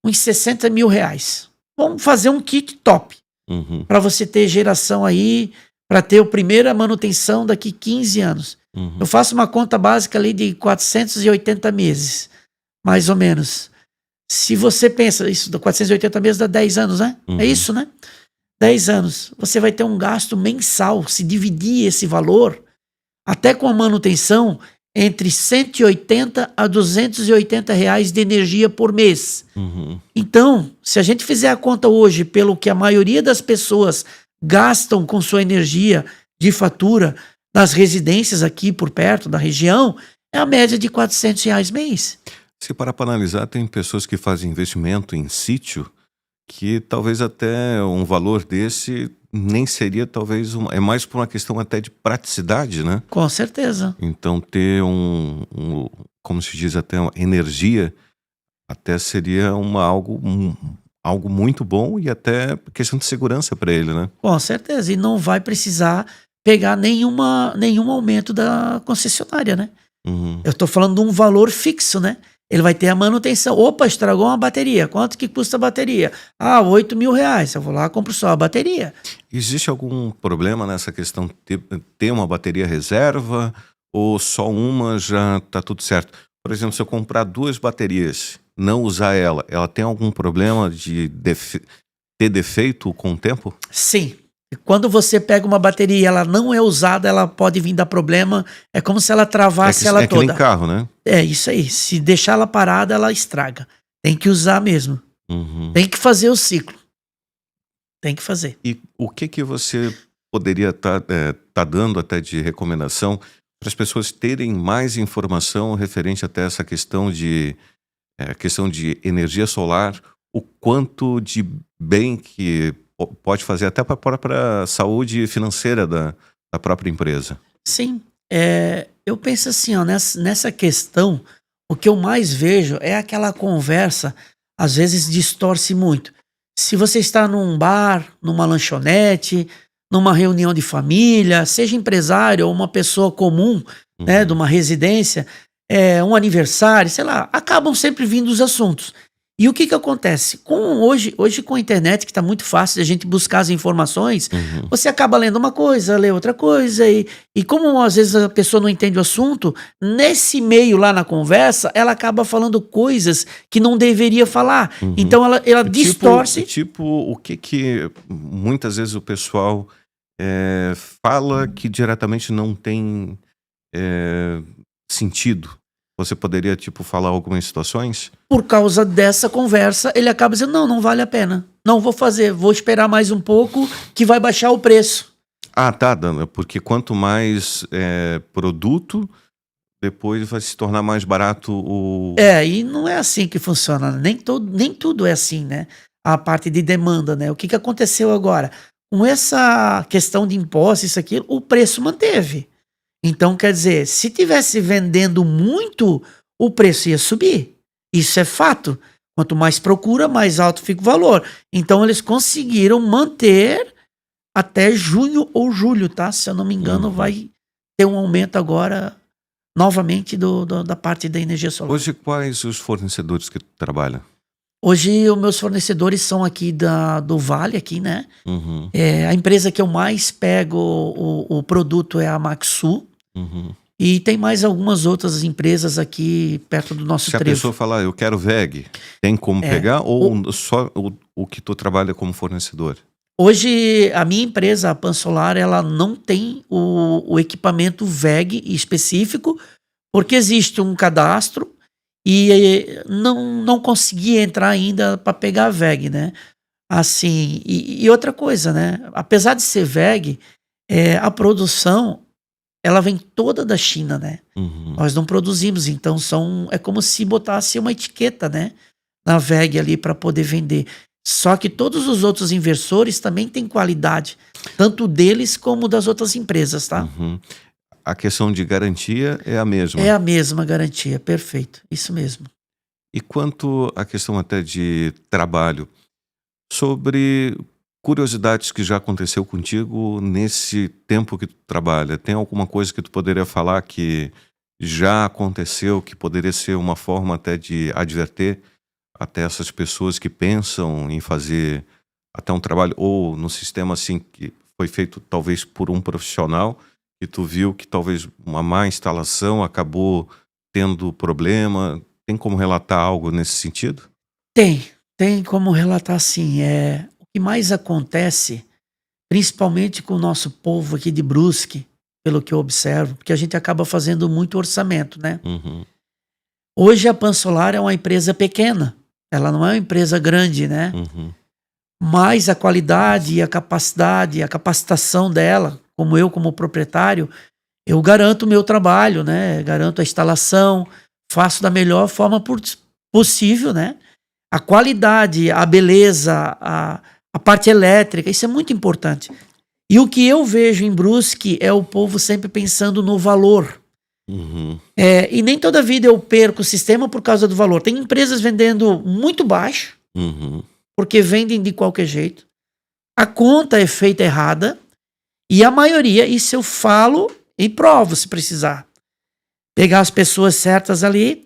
uns 60 mil reais. Vamos fazer um kit top, para você ter geração aí, para ter a primeira manutenção daqui 15 anos. Eu faço uma conta básica ali de 480 meses, mais ou menos. Se você pensa, isso, 480 meses dá 10 anos, né? É isso, né? 10 anos. Você vai ter um gasto mensal, se dividir esse valor, até com a manutenção, entre 180 a 280 reais de energia por mês. Então, se a gente fizer a conta hoje pelo que a maioria das pessoas gastam com sua energia de fatura nas residências aqui por perto da região, é a média de 400 reais mês. Se parar para analisar, tem pessoas que fazem investimento em sítio que talvez até um valor desse nem seria talvez é mais por uma questão até de praticidade, né? Com certeza. Então ter como se diz, até uma energia até seria algo muito bom e até questão de segurança para ele, né? Com certeza. E não vai precisar pegar nenhum aumento da concessionária, né? Eu tô falando de um valor fixo, né? Ele vai ter a manutenção. Opa, estragou uma bateria. Quanto que custa a bateria? 8 mil reais. Eu vou lá e compro só a bateria. Existe algum problema nessa questão de ter uma bateria reserva ou só uma já tá tudo certo? Por exemplo, se eu comprar 2 baterias, não usar ela tem algum problema de ter defeito com o tempo? Sim. Quando você pega uma bateria e ela não é usada, ela pode vir dar problema. É como se ela travasse ela toda. É que nem carro, né? É isso aí. Se deixar ela parada, ela estraga. Tem que usar mesmo. Tem que fazer o ciclo. Tem que fazer. E o que você poderia tá dando até de recomendação para as pessoas terem mais informação referente até essa questão de energia solar, o quanto de bem que pode fazer até para a própria saúde financeira da própria empresa? Sim. Eu penso assim, ó, nessa questão, o que eu mais vejo é aquela conversa, às vezes distorce muito. Se você está num bar, numa lanchonete, numa reunião de família, seja empresário ou uma pessoa comum, né, de uma residência, um aniversário, sei lá, acabam sempre vindo os assuntos. E o que acontece? Hoje com a internet, que está muito fácil de a gente buscar as informações, você acaba lendo uma coisa, lê outra coisa, e como às vezes a pessoa não entende o assunto, nesse meio lá na conversa, ela acaba falando coisas que não deveria falar. Então ela distorce. Tipo, o que muitas vezes o pessoal fala que diretamente não tem sentido. Você poderia, tipo, falar algumas situações? Por causa dessa conversa, ele acaba dizendo, não vale a pena. Não vou fazer, vou esperar mais um pouco que vai baixar o preço. Ah, tá, Dana, porque quanto mais produto, depois vai se tornar mais barato o... E não é assim que funciona. Nem tudo é assim, né? A parte de demanda, né? O que aconteceu agora? Com essa questão de impostos, isso aqui, o preço manteve. Então, quer dizer, se tivesse vendendo muito, o preço ia subir. Isso é fato. Quanto mais procura, mais alto fica o valor. Então, eles conseguiram manter até junho ou julho, tá? Se eu não me engano, vai ter um aumento agora, novamente, da parte da energia solar. Hoje, quais os fornecedores que tu trabalha? Hoje, os meus fornecedores são aqui do Vale, aqui, né? A empresa que eu mais pego o produto é a Maxu. E tem mais algumas outras empresas aqui perto do nosso trevo. Se a pessoa falar, eu quero VEG, tem como pegar ou só o que tu trabalha como fornecedor? Hoje, a minha empresa, a Pansolar, ela não tem o equipamento VEG específico, porque existe um cadastro e não consegui entrar ainda para pegar a VEG, né? Assim, e outra coisa, né? Apesar de ser VEG, a produção, ela vem toda da China, né? Nós não produzimos, então é como se botasse uma etiqueta, né? Na VEG ali para poder vender. Só que todos os outros inversores também têm qualidade, tanto deles como das outras empresas, tá? A questão de garantia é a mesma? É a mesma garantia, perfeito, isso mesmo. E quanto à questão até de trabalho, sobre curiosidades que já aconteceu contigo nesse tempo que tu trabalha, tem alguma coisa que tu poderia falar que já aconteceu, que poderia ser uma forma até de adverter até essas pessoas que pensam em fazer até um trabalho, ou no sistema assim que foi feito talvez por um profissional, e tu viu que talvez uma má instalação acabou tendo problema? Tem como relatar algo nesse sentido? Tem como relatar sim. O que mais acontece, principalmente com o nosso povo aqui de Brusque, pelo que eu observo, porque a gente acaba fazendo muito orçamento, né? Hoje a Pansolar é uma empresa pequena, ela não é uma empresa grande, né? Mas a qualidade e a capacidade, a capacitação dela, como proprietário, eu garanto o meu trabalho, né? Garanto a instalação, faço da melhor forma possível, né? A qualidade, a beleza, a parte elétrica, isso é muito importante. E o que eu vejo em Brusque é o povo sempre pensando no valor. E nem toda vida eu perco o sistema por causa do valor. Tem empresas vendendo muito baixo, porque vendem de qualquer jeito. A conta é feita errada. E a maioria, isso eu falo e provo se precisar. Pegar as pessoas certas ali,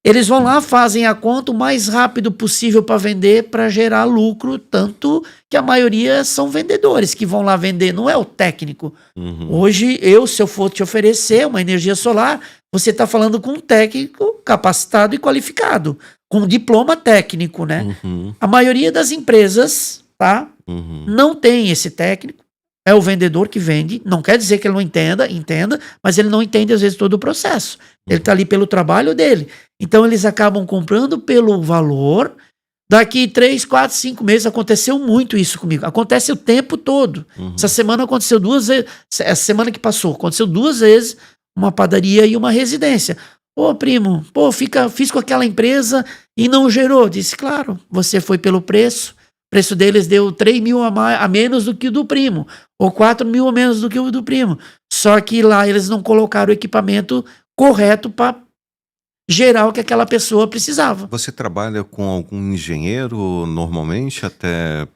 eles vão lá, fazem a conta o mais rápido possível para vender, para gerar lucro, tanto que a maioria são vendedores que vão lá vender, não é o técnico. Hoje, se eu for te oferecer uma energia solar, você está falando com um técnico capacitado e qualificado, com diploma técnico, né? A maioria das empresas, tá? Não tem esse técnico. É o vendedor que vende, não quer dizer que ele não entenda, mas ele não entende às vezes todo o processo. Ele está ali pelo trabalho dele. Então eles acabam comprando pelo valor. Daqui 3, 4, 5 meses, aconteceu muito isso comigo. Acontece o tempo todo. Essa semana aconteceu 2 vezes, essa semana que passou, aconteceu 2 vezes uma padaria e uma residência. Primo, fiz com aquela empresa e não gerou. Disse, claro, você foi pelo preço. O preço deles deu 3 mil a menos do que o do primo, ou 4 mil a menos do que o do primo. Só que lá eles não colocaram o equipamento correto para gerar o que aquela pessoa precisava. Você trabalha com algum engenheiro normalmente até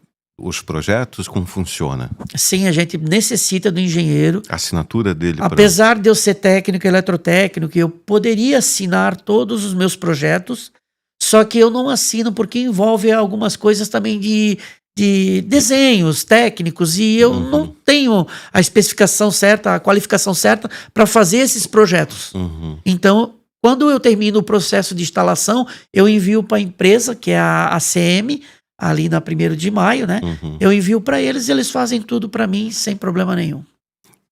os projetos? Como funciona? Sim, a gente necessita do engenheiro. A assinatura dele? Apesar de eu ser técnico, eletrotécnico, eu poderia assinar todos os meus projetos, só que eu não assino porque envolve algumas coisas também de desenhos técnicos e eu não tenho a especificação certa, a qualificação certa para fazer esses projetos. Então, quando eu termino o processo de instalação, eu envio para a empresa, que é a ACM, ali na 1º de maio, né? Eu envio para eles e eles fazem tudo para mim sem problema nenhum.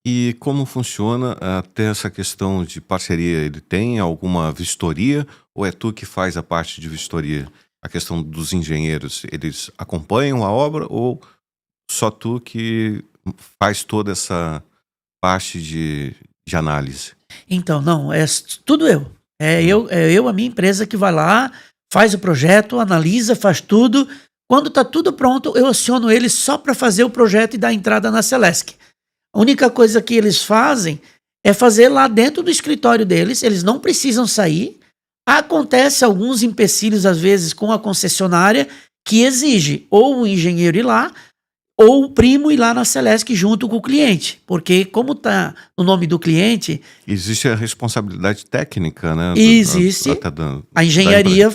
E como funciona até essa questão de parceria? Ele tem alguma vistoria ou é tu que faz a parte de vistoria? A questão dos engenheiros, eles acompanham a obra ou só tu que faz toda essa parte de análise? Então, não, é tudo eu. É eu, a minha empresa, que vai lá, faz o projeto, analisa, faz tudo. Quando está tudo pronto, eu aciono eles só para fazer o projeto e dar entrada na Celesc. A única coisa que eles fazem é fazer lá dentro do escritório deles, eles não precisam sair. Acontece alguns empecilhos, às vezes, com a concessionária, que exige ou o engenheiro ir lá, ou o primo ir lá na Celesc junto com o cliente. Porque, como está no nome do cliente... Existe a responsabilidade técnica, né? Existe. A engenharia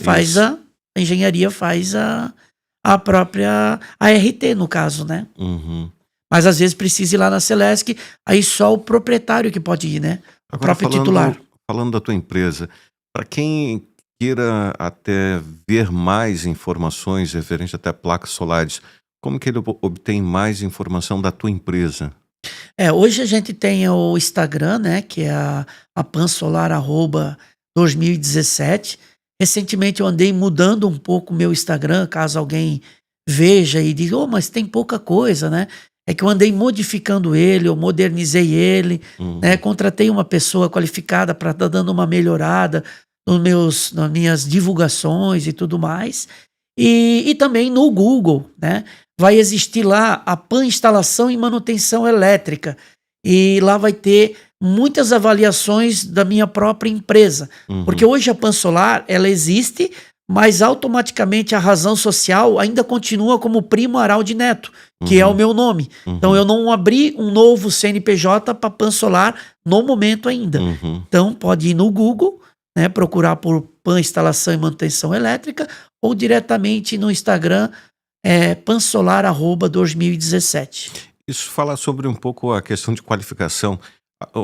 faz a própria ART, no caso, né? Mas, às vezes, precisa ir lá na Celesc, aí só o proprietário que pode ir, né? O próprio titular. Falando da tua empresa... Para quem queira até ver mais informações referente até a placas solares, como que ele obtém mais informação da tua empresa? Hoje a gente tem o Instagram, né, que é a Pansolar @2017. Recentemente eu andei mudando um pouco o meu Instagram, caso alguém veja e diga, mas tem pouca coisa, né? É que eu andei modificando ele, eu modernizei ele, né? Contratei uma pessoa qualificada para estar dando uma melhorada nas minhas divulgações e tudo mais. E também no Google, né? Vai existir lá a PAN Instalação e Manutenção Elétrica. E lá vai ter muitas avaliações da minha própria empresa. Porque hoje a Pansolar, ela existe, mas automaticamente a razão social ainda continua como Primo Araldi Neto, que é o meu nome. Então eu não abri um novo CNPJ para Pansolar no momento ainda. Então pode ir no Google, né, procurar por PAN Instalação e Manutenção Elétrica ou diretamente no Instagram, Pansolar @2017. Isso fala sobre um pouco a questão de qualificação.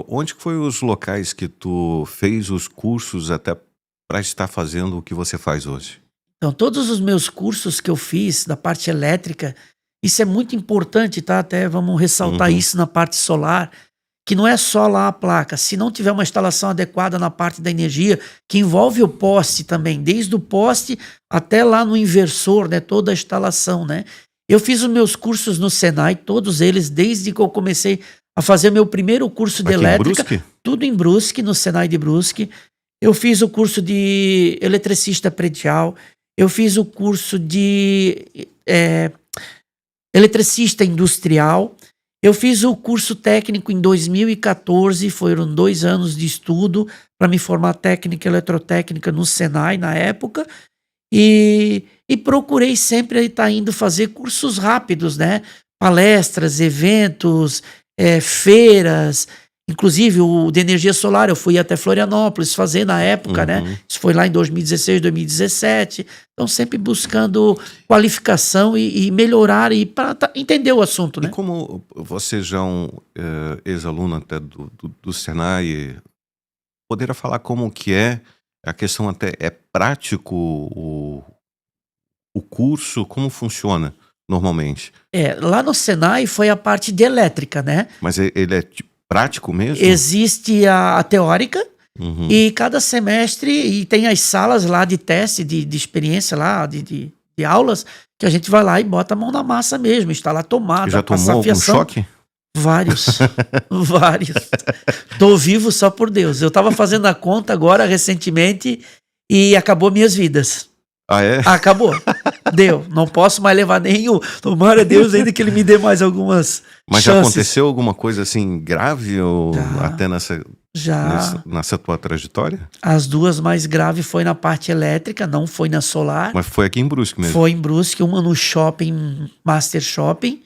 Onde que foi os locais que tu fez os cursos até para estar fazendo o que você faz hoje? Então, todos os meus cursos que eu fiz da parte elétrica, isso é muito importante, tá? Até vamos ressaltar isso na parte solar, que não é só lá a placa. Se não tiver uma instalação adequada na parte da energia, que envolve o poste também, desde o poste até lá no inversor, né? Toda a instalação, né? Eu fiz os meus cursos no Senai, todos eles, desde que eu comecei a fazer meu primeiro curso de elétrica. Em Brusque? Tudo em Brusque, no Senai de Brusque. Eu fiz o curso de eletricista predial, eu fiz o curso de eletricista industrial, eu fiz o curso técnico em 2014, foram 2 anos de estudo para me formar técnica eletrotécnica no Senai na época, e procurei sempre estar indo fazer cursos rápidos, né? Palestras, eventos, feiras. Inclusive o de energia solar eu fui até Florianópolis fazer na época, né? Isso foi lá em 2016, 2017. Então sempre buscando qualificação e melhorar e para entender o assunto, né? E como você já é um ex-aluno até do Senai, poderia falar como que é a questão, até é prático o curso, como funciona normalmente? Lá no Senai foi a parte de elétrica, né? Mas ele é prático mesmo? Existe a teórica e cada semestre, e tem as salas lá de teste, de experiência lá, de aulas, que a gente vai lá e bota a mão na massa mesmo, instalar tomada, já tomou algum choque? Vários, vários. Tô vivo só por Deus. Eu tava fazendo a conta agora recentemente e acabou minhas vidas. Ah, é? Acabou. Deu. Não posso mais levar nenhum. Tomara a Deus ainda que ele me dê mais algumas Mas já chances. aconteceu alguma coisa assim grave ou Já. até nessa tua trajetória? As duas mais graves foi na parte elétrica, não foi na solar. Mas foi aqui em Brusque mesmo? Foi em Brusque, uma no shopping, Master Shopping.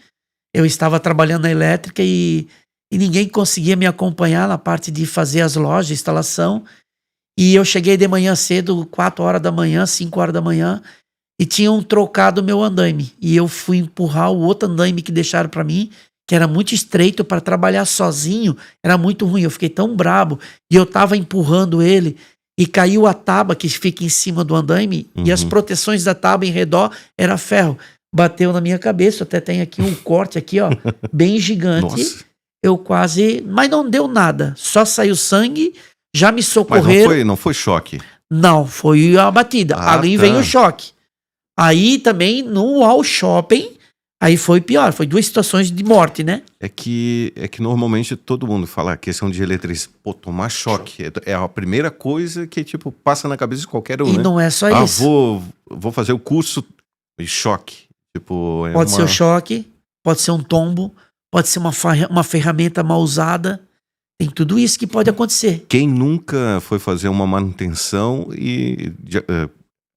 Eu estava trabalhando na elétrica e ninguém conseguia me acompanhar na parte de fazer as lojas, instalação. E eu cheguei de manhã cedo, 4 horas da manhã, 5 horas da manhã, e tinham trocado meu andaime. E eu fui empurrar o outro andaime que deixaram para mim, que era muito estreito para trabalhar sozinho, era muito ruim. Eu fiquei tão brabo e eu tava empurrando ele e caiu a tábua que fica em cima do andaime e as proteções da tábua em redor era ferro. Bateu na minha cabeça, até tem aqui um corte aqui, ó, bem gigante. Nossa. Eu quase, mas não deu nada, só saiu sangue, já me Mas socorreram. não foi choque? Não, foi a batida. Ali tá. veio o choque. Aí também no All Shopping, aí foi pior, foi 2 situações de morte, né? É que normalmente todo mundo fala a questão de eletricidade, pô, tomar choque. É a primeira coisa que, tipo, passa na cabeça de qualquer um, E né? não é só isso. Vou fazer o curso de choque. Tipo, Pode ser o choque, pode ser um tombo, pode ser uma ferramenta mal usada. Tem tudo isso que pode acontecer. Quem nunca foi fazer uma manutenção e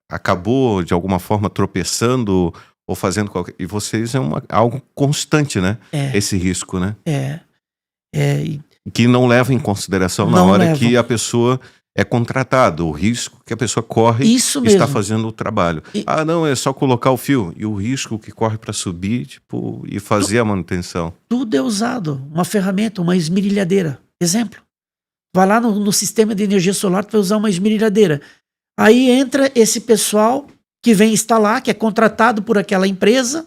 acabou, de alguma forma, tropeçando ou fazendo qualquer... E vocês algo constante, né? É. Esse risco, né? E Que não leva em consideração na Não hora levam. que a pessoa é contratada, o risco que a pessoa corre Isso está mesmo. fazendo o trabalho. Não, é só colocar o fio. E o risco que corre para subir, tipo, e fazer a manutenção. Tudo é usado. Uma ferramenta, uma esmerilhadeira. Exemplo. Vai lá no sistema de energia solar, tu vai usar uma esmerilhadeira. Aí entra esse pessoal que vem instalar, que é contratado por aquela empresa,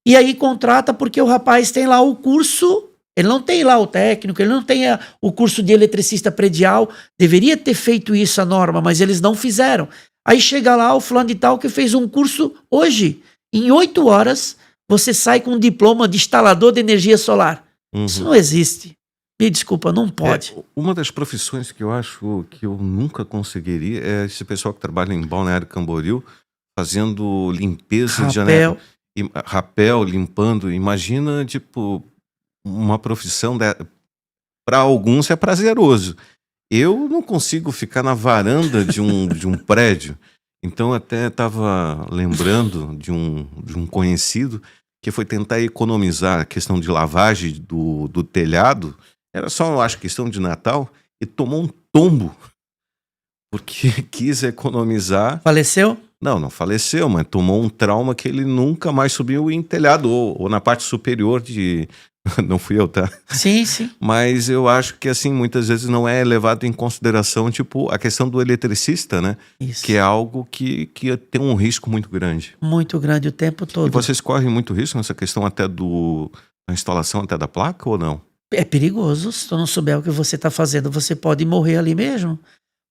e aí contrata porque o rapaz tem lá o curso, ele não tem lá o técnico, ele não tem o curso de eletricista predial, deveria ter feito isso a norma, mas eles não fizeram. Aí chega lá o fulano de tal que fez um curso hoje, em 8 horas, você sai com um diploma de instalador de energia solar. Isso não existe. Me desculpa, não pode. Uma das profissões que eu acho que eu nunca conseguiria é esse pessoal que trabalha em Balneário Camboriú, fazendo limpeza de janela. Rapel, limpando. Imagina, tipo, uma profissão para alguns é prazeroso. Eu não consigo ficar na varanda de um prédio. Então até estava lembrando de um conhecido que foi tentar economizar a questão de lavagem do telhado. Era só, eu acho, questão de Natal, e tomou um tombo porque quis economizar. Faleceu? Não faleceu, mas tomou um trauma que ele nunca mais subiu em telhado ou na parte superior de... Não fui eu, tá? Sim. Mas eu acho que, assim, muitas vezes não é levado em consideração, tipo, a questão do eletricista, né? Isso. Que é algo que tem um risco muito grande. Muito grande o tempo todo. E vocês correm muito risco nessa questão até da instalação até da placa ou não? É perigoso. Se tu não souber o que você está fazendo, você pode morrer ali mesmo.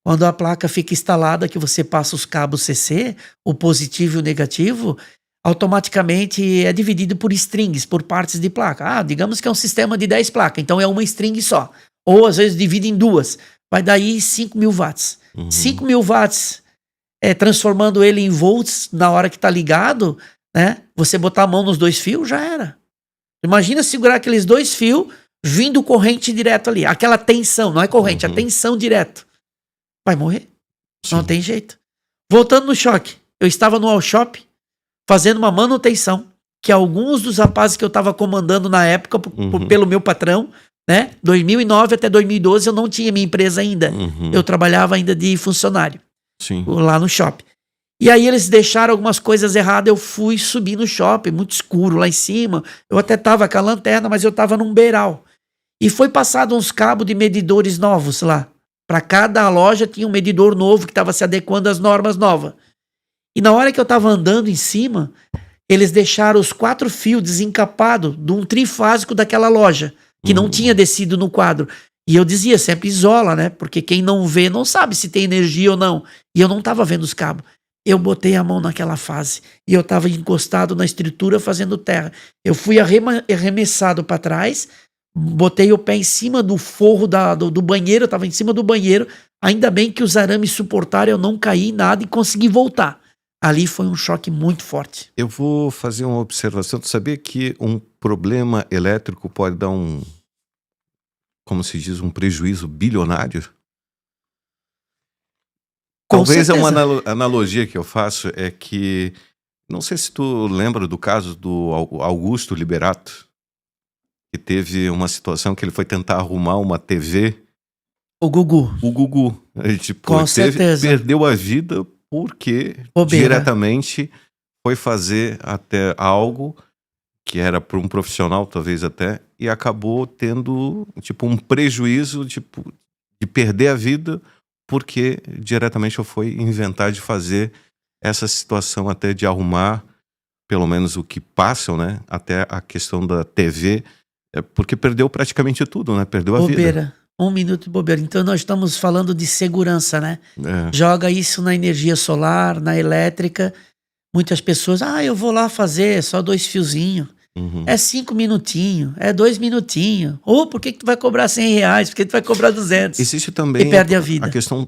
Quando a placa fica instalada, que você passa os cabos CC, o positivo e o negativo, automaticamente é dividido por strings, por partes de placa. Digamos que é um sistema de 10 placas, então é uma string só. Ou às vezes divide em 2. Vai daí 5.000 watts. 5.000 watts, transformando ele em volts na hora que está ligado, né? Você botar a mão nos 2 fios, já era. Imagina segurar aqueles 2 fios vindo corrente direto ali. Aquela tensão, não é corrente, a tensão direto. Vai morrer. Sim. Não tem jeito. Voltando no choque. Eu estava no All Shop fazendo uma manutenção que alguns dos rapazes que eu estava comandando na época pelo meu patrão, né? 2009 até 2012 eu não tinha minha empresa ainda. Eu trabalhava ainda de funcionário. Sim. Lá no shopping. E aí eles deixaram algumas coisas erradas, eu fui subir no shopping, muito escuro lá em cima. Eu até estava com a lanterna, mas eu estava num beiral. E foi passado uns cabos de medidores novos lá. Para cada loja tinha um medidor novo que estava se adequando às normas novas. E na hora que eu estava andando em cima, eles deixaram os 4 fios desencapados de um trifásico daquela loja, que não tinha descido no quadro. E eu dizia, sempre isola, né? Porque quem não vê não sabe se tem energia ou não. E eu não estava vendo os cabos. Eu botei a mão naquela fase e eu estava encostado na estrutura fazendo terra. Eu fui arremessado para trás, botei o pé em cima do forro do banheiro, eu estava em cima do banheiro. Ainda bem que os arames suportaram, eu não caí em nada e consegui voltar. Ali foi um choque muito forte. Eu vou fazer uma observação. Tu sabia que um problema elétrico pode dar como se diz, um prejuízo bilionário? Com Talvez uma certeza. analogia que eu faço é que, não sei se tu lembra do caso do Augusto Liberato, que teve uma situação que ele foi tentar arrumar uma TV, O Gugu, o Gugu, tipo, com certeza. perdeu a vida porque Bobeira. diretamente foi fazer até algo que era para um profissional, talvez até, e acabou tendo, tipo, um prejuízo, tipo, de perder a vida porque diretamente foi inventar de fazer essa situação até de arrumar, pelo menos o que passam, né? Até a questão da TV, porque perdeu praticamente tudo, né? Perdeu a vida. Bobeira. 1 minuto de bobeira. Então nós estamos falando de segurança, né? É. Joga isso na energia solar, na elétrica. Muitas pessoas, eu vou lá fazer só 2 fiozinhos. Uhum. É 5 minutinhos, é 2 minutinhos. Ou por que tu vai cobrar R$100? Por que tu vai cobrar 200? Existe E também perde a vida. questão,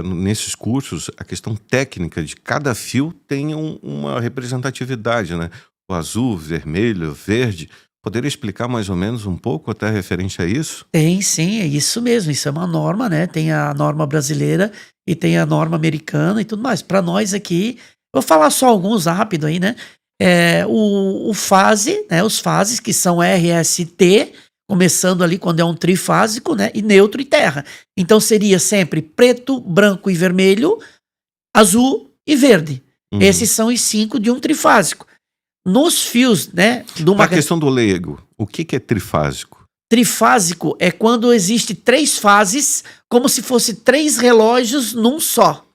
nesses cursos, a questão técnica de cada fio tem uma representatividade, né? O azul, vermelho, verde. Poderia explicar mais ou menos um pouco até referente a isso? Tem, sim, é isso mesmo. Isso é uma norma, né? Tem a norma brasileira e tem a norma americana e tudo mais. Para nós aqui, vou falar só alguns rápido aí, né? O fase, né? Os fases que são RST, começando ali quando é um trifásico, né? E neutro e terra. Então seria sempre preto, branco e vermelho, azul e verde. Uhum. Esses são os 5 de um trifásico. Nos fios, né? A questão do leigo, o que é trifásico? Trifásico é quando existe 3 fases, como se fosse 3 relógios num só.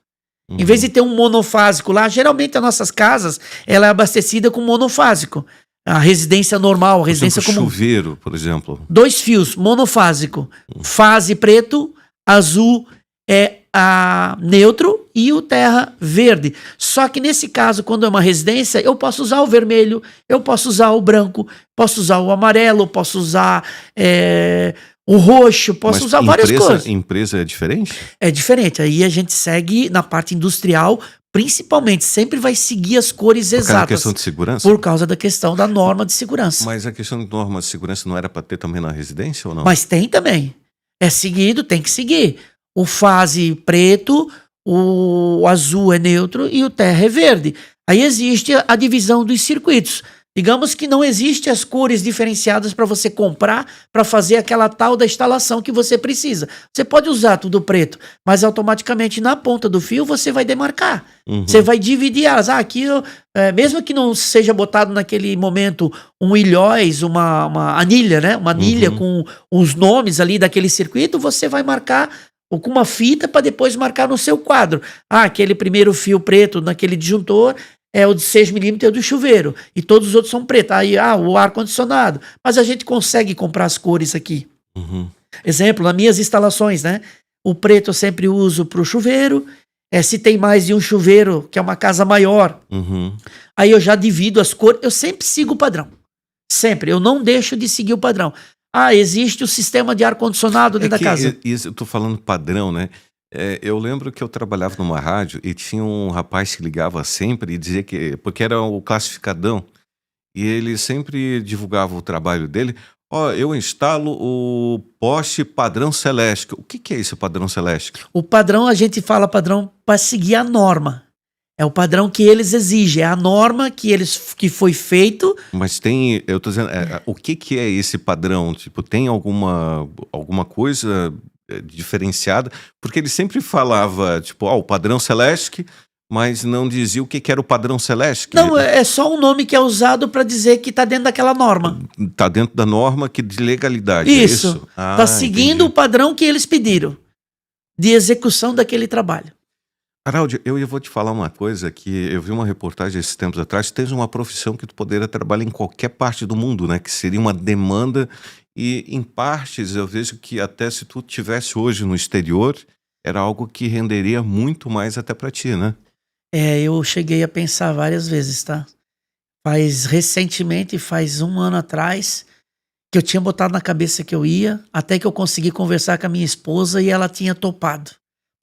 Em vez de ter um monofásico lá, geralmente as nossas casas, ela é abastecida com monofásico. A residência normal, a residência comum. comum. Chuveiro, por exemplo. 2 fios, monofásico. Fase preto, azul é a neutro e o terra verde. Só que nesse caso, quando é uma residência, eu posso usar o vermelho, eu posso usar o branco, posso usar o amarelo, posso usar o roxo, posso usar várias cores. Empresa é diferente? É diferente. Aí a gente segue na parte industrial, principalmente, sempre vai seguir as cores exatas. Por causa da questão de segurança? Por causa da questão da norma de segurança. Mas a questão de norma de segurança não era para ter também na residência ou não? Mas tem também. É seguido, tem que seguir. O fase preto, o azul é neutro e o terra é verde. Aí existe a divisão dos circuitos. Digamos que não existe as cores diferenciadas para você comprar para fazer aquela tal da instalação que você precisa. Você pode usar tudo preto, mas automaticamente na ponta do fio você vai demarcar. Você vai dividir elas. Aqui, mesmo que não seja botado naquele momento um ilhóis, uma anilha, né? Uma anilha com os nomes ali daquele circuito, você vai marcar com uma fita para depois marcar no seu quadro. Aquele primeiro fio preto naquele disjuntor é o de 6 milímetros, é o do chuveiro. E todos os outros são pretos. Aí, o ar-condicionado. Mas a gente consegue comprar as cores aqui. Exemplo, nas minhas instalações, né? O preto eu sempre uso para o chuveiro. Se tem mais de um chuveiro, que é uma casa maior, aí eu já divido as cores. Eu sempre sigo o padrão. Sempre. Eu não deixo de seguir o padrão. Existe o sistema de ar-condicionado dentro da casa. Isso, eu tô falando padrão, né? Eu lembro que eu trabalhava numa rádio e tinha um rapaz que ligava sempre e dizia que... Porque era o classificadão. E ele sempre divulgava o trabalho dele. Eu instalo o poste padrão Celeste. O que é esse padrão Celeste? O padrão, a gente fala padrão para seguir a norma. É o padrão que eles exigem. É a norma que foi feito. Mas tem... Eu tô dizendo... o que é esse padrão? Tipo, tem alguma coisa... diferenciada, porque ele sempre falava, tipo, o padrão Celeste, mas não dizia o que era o padrão Celeste. Não, é só um nome que é usado para dizer que tá dentro daquela norma. Tá dentro da norma de legalidade. Isso. Tá seguindo o padrão que eles pediram de execução daquele trabalho. Haroldo, eu vou te falar uma coisa que eu vi uma reportagem esses tempos atrás. Tens uma profissão que tu poderia trabalhar em qualquer parte do mundo, né? Que seria uma demanda. E em partes eu vejo que até se tu tivesse hoje no exterior, era algo que renderia muito mais até para ti, né? Eu cheguei a pensar várias vezes, tá? Recentemente, faz 1 ano atrás, que eu tinha botado na cabeça que eu ia, até que eu consegui conversar com a minha esposa e ela tinha topado.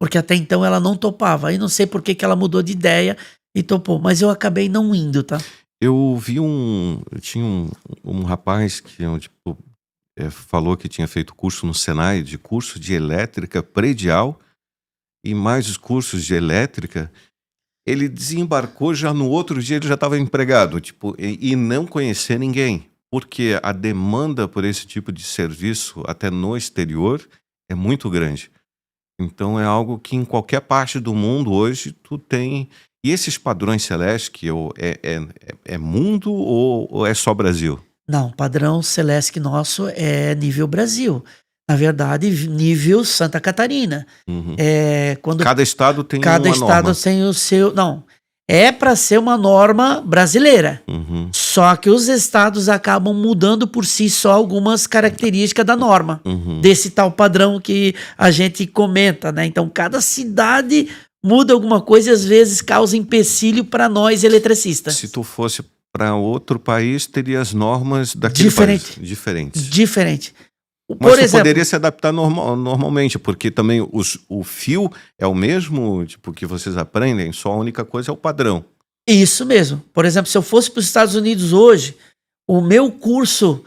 Porque até então ela não topava. Aí não sei por que ela mudou de ideia e topou. Mas eu acabei não indo, tá? Eu tinha um rapaz que tipo, falou que tinha feito curso no Senai, de curso de elétrica predial e mais os cursos de elétrica. Ele desembarcou, já no outro dia ele já estava empregado, tipo, e não conhecia ninguém, porque a demanda por esse tipo de serviço, até no exterior, é muito grande. Então é algo que em qualquer parte do mundo hoje tu tem. E esses padrões celestes, é mundo ou é só Brasil? Não, padrão Celesc nosso é nível Brasil. Na verdade, nível Santa Catarina. Uhum. Quando Cada estado tem cada uma estado norma. tem o seu. Não. É para ser uma norma brasileira. Uhum. Só que os estados acabam mudando por si só algumas características da norma, Uhum. desse tal padrão que a gente comenta, né? Então, cada cidade muda alguma coisa e às vezes causa empecilho para nós eletricistas. Se tu fosse para outro país, teria as normas daquele país diferentes. Diferente. Mas Por você exemplo, poderia se adaptar normalmente, porque também o fio é o mesmo, tipo, que vocês aprendem, só a única coisa é o padrão. isso mesmo. Por exemplo, se eu fosse para os Estados Unidos hoje, o meu curso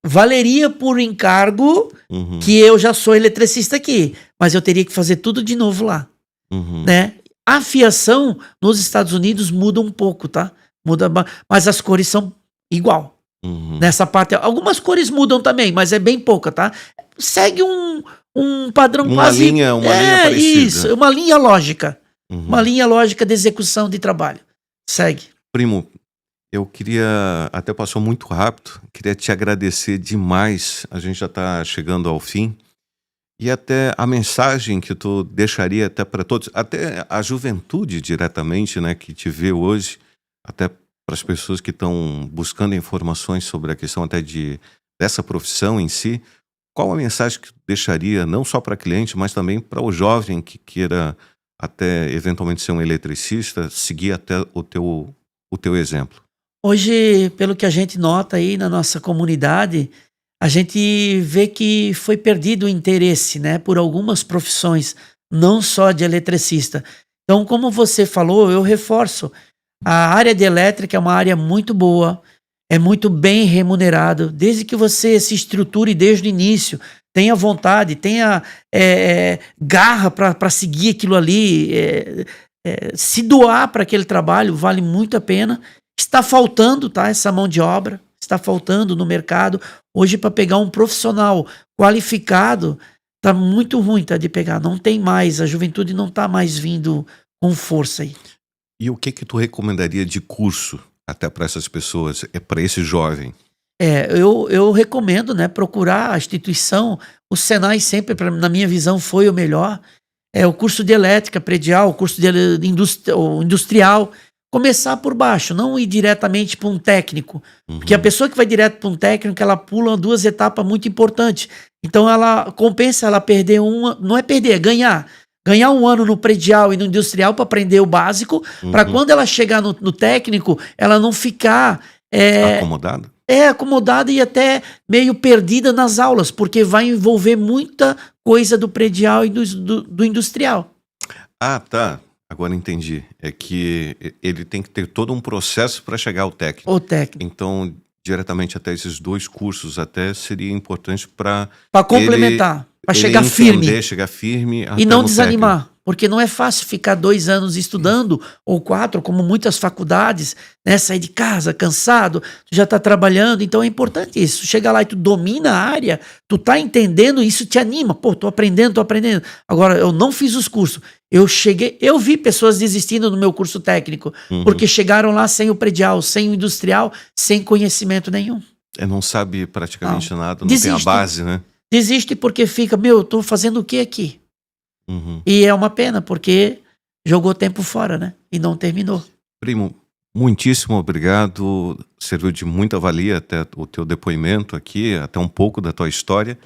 valeria por encargo, Uhum. que eu já sou eletricista aqui, mas eu teria que fazer tudo de novo lá, Uhum. né? A fiação nos Estados Unidos muda um pouco, tá? Muda, mas as cores são igual. Uhum. Nessa parte, algumas cores mudam também, mas é bem pouca, tá? Segue um padrão Uma quase... linha parecida. Isso, uma linha lógica. Uhum. Uma linha lógica de execução de trabalho. Segue. Primo, eu queria, até passou muito rápido, queria te agradecer demais, a gente já está chegando ao fim, e até a mensagem que tu deixaria até para todos, até a juventude diretamente, né, que te vê hoje, até para as pessoas que estão buscando informações sobre a questão até dessa profissão em si, qual a mensagem que tu deixaria, não só para cliente, mas também para o jovem que queira até eventualmente ser um eletricista, seguir até o teu exemplo? Hoje, pelo que a gente nota aí na nossa comunidade, a gente vê que foi perdido o interesse, né, por algumas profissões, não só de eletricista. Então, como você falou, eu reforço, a área de elétrica é uma área muito boa, é muito bem remunerado, desde que você se estruture desde o início, tenha vontade, tenha garra para seguir aquilo ali, se doar para aquele trabalho, vale muito a pena. Está faltando, tá, essa mão de obra, está faltando no mercado. Hoje, para pegar um profissional qualificado, tá muito ruim, tá, de pegar. Não tem mais, a juventude não tá mais vindo com força aí. E o que tu recomendaria de curso até para essas pessoas, para esse jovem? Eu recomendo, né, procurar a instituição. O Senai sempre, na minha visão, foi o melhor. O curso de elétrica predial, o curso de industrial. Começar por baixo, não ir diretamente para um técnico. Uhum. Porque a pessoa que vai direto para um técnico, ela pula 2 etapas muito importantes. Então ela compensa ela perder não é perder, é ganhar. Ganhar 1 ano no predial e no industrial para aprender o básico, para quando ela chegar no técnico, ela não ficar acomodada? Acomodada e até meio perdida nas aulas, porque vai envolver muita coisa do predial e do industrial. Ah, tá. Agora entendi. É que ele tem que ter todo um processo para chegar ao técnico. O técnico. Então, diretamente até esses 2 cursos até seria importante para complementar, para chegar firme. Chegar firme E não desanimar. Técnico. Porque não é fácil ficar 2 anos estudando, ou 4, como muitas faculdades, né? Sair de casa cansado, tu já tá trabalhando, então é importante isso. Chega lá e tu domina a área, tu tá entendendo, isso te anima. Pô, tô aprendendo. Agora, eu não fiz os cursos. Eu vi pessoas desistindo do meu curso técnico, porque chegaram lá sem o predial, sem o industrial, sem conhecimento nenhum. Não sabe praticamente nada, não Desiste. tem a base, né? Desiste porque fica, eu tô fazendo o que aqui? E é uma pena, porque jogou tempo fora, né? E não terminou. Primo, muitíssimo obrigado. Serviu de muita valia até o teu depoimento aqui, até um pouco da tua história.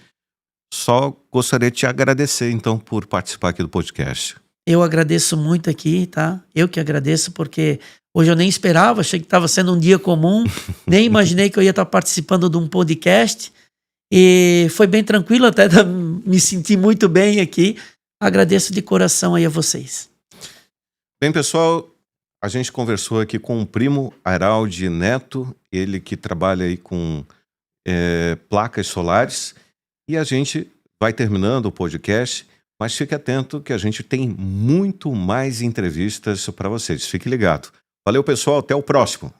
Só gostaria de te agradecer, então, por participar aqui do podcast. Eu agradeço muito aqui, tá? Eu que agradeço, porque hoje eu nem esperava, achei que estava sendo um dia comum, nem imaginei que eu ia estar participando de um podcast. E foi bem tranquilo, até me senti muito bem aqui. Agradeço de coração aí a vocês. Bem, pessoal, A gente conversou aqui com o primo Araldi Neto, ele que trabalha aí com placas solares, e a gente vai terminando o podcast, mas fique atento que a gente tem muito mais entrevistas para vocês. Fique ligado. Valeu, pessoal, até o próximo.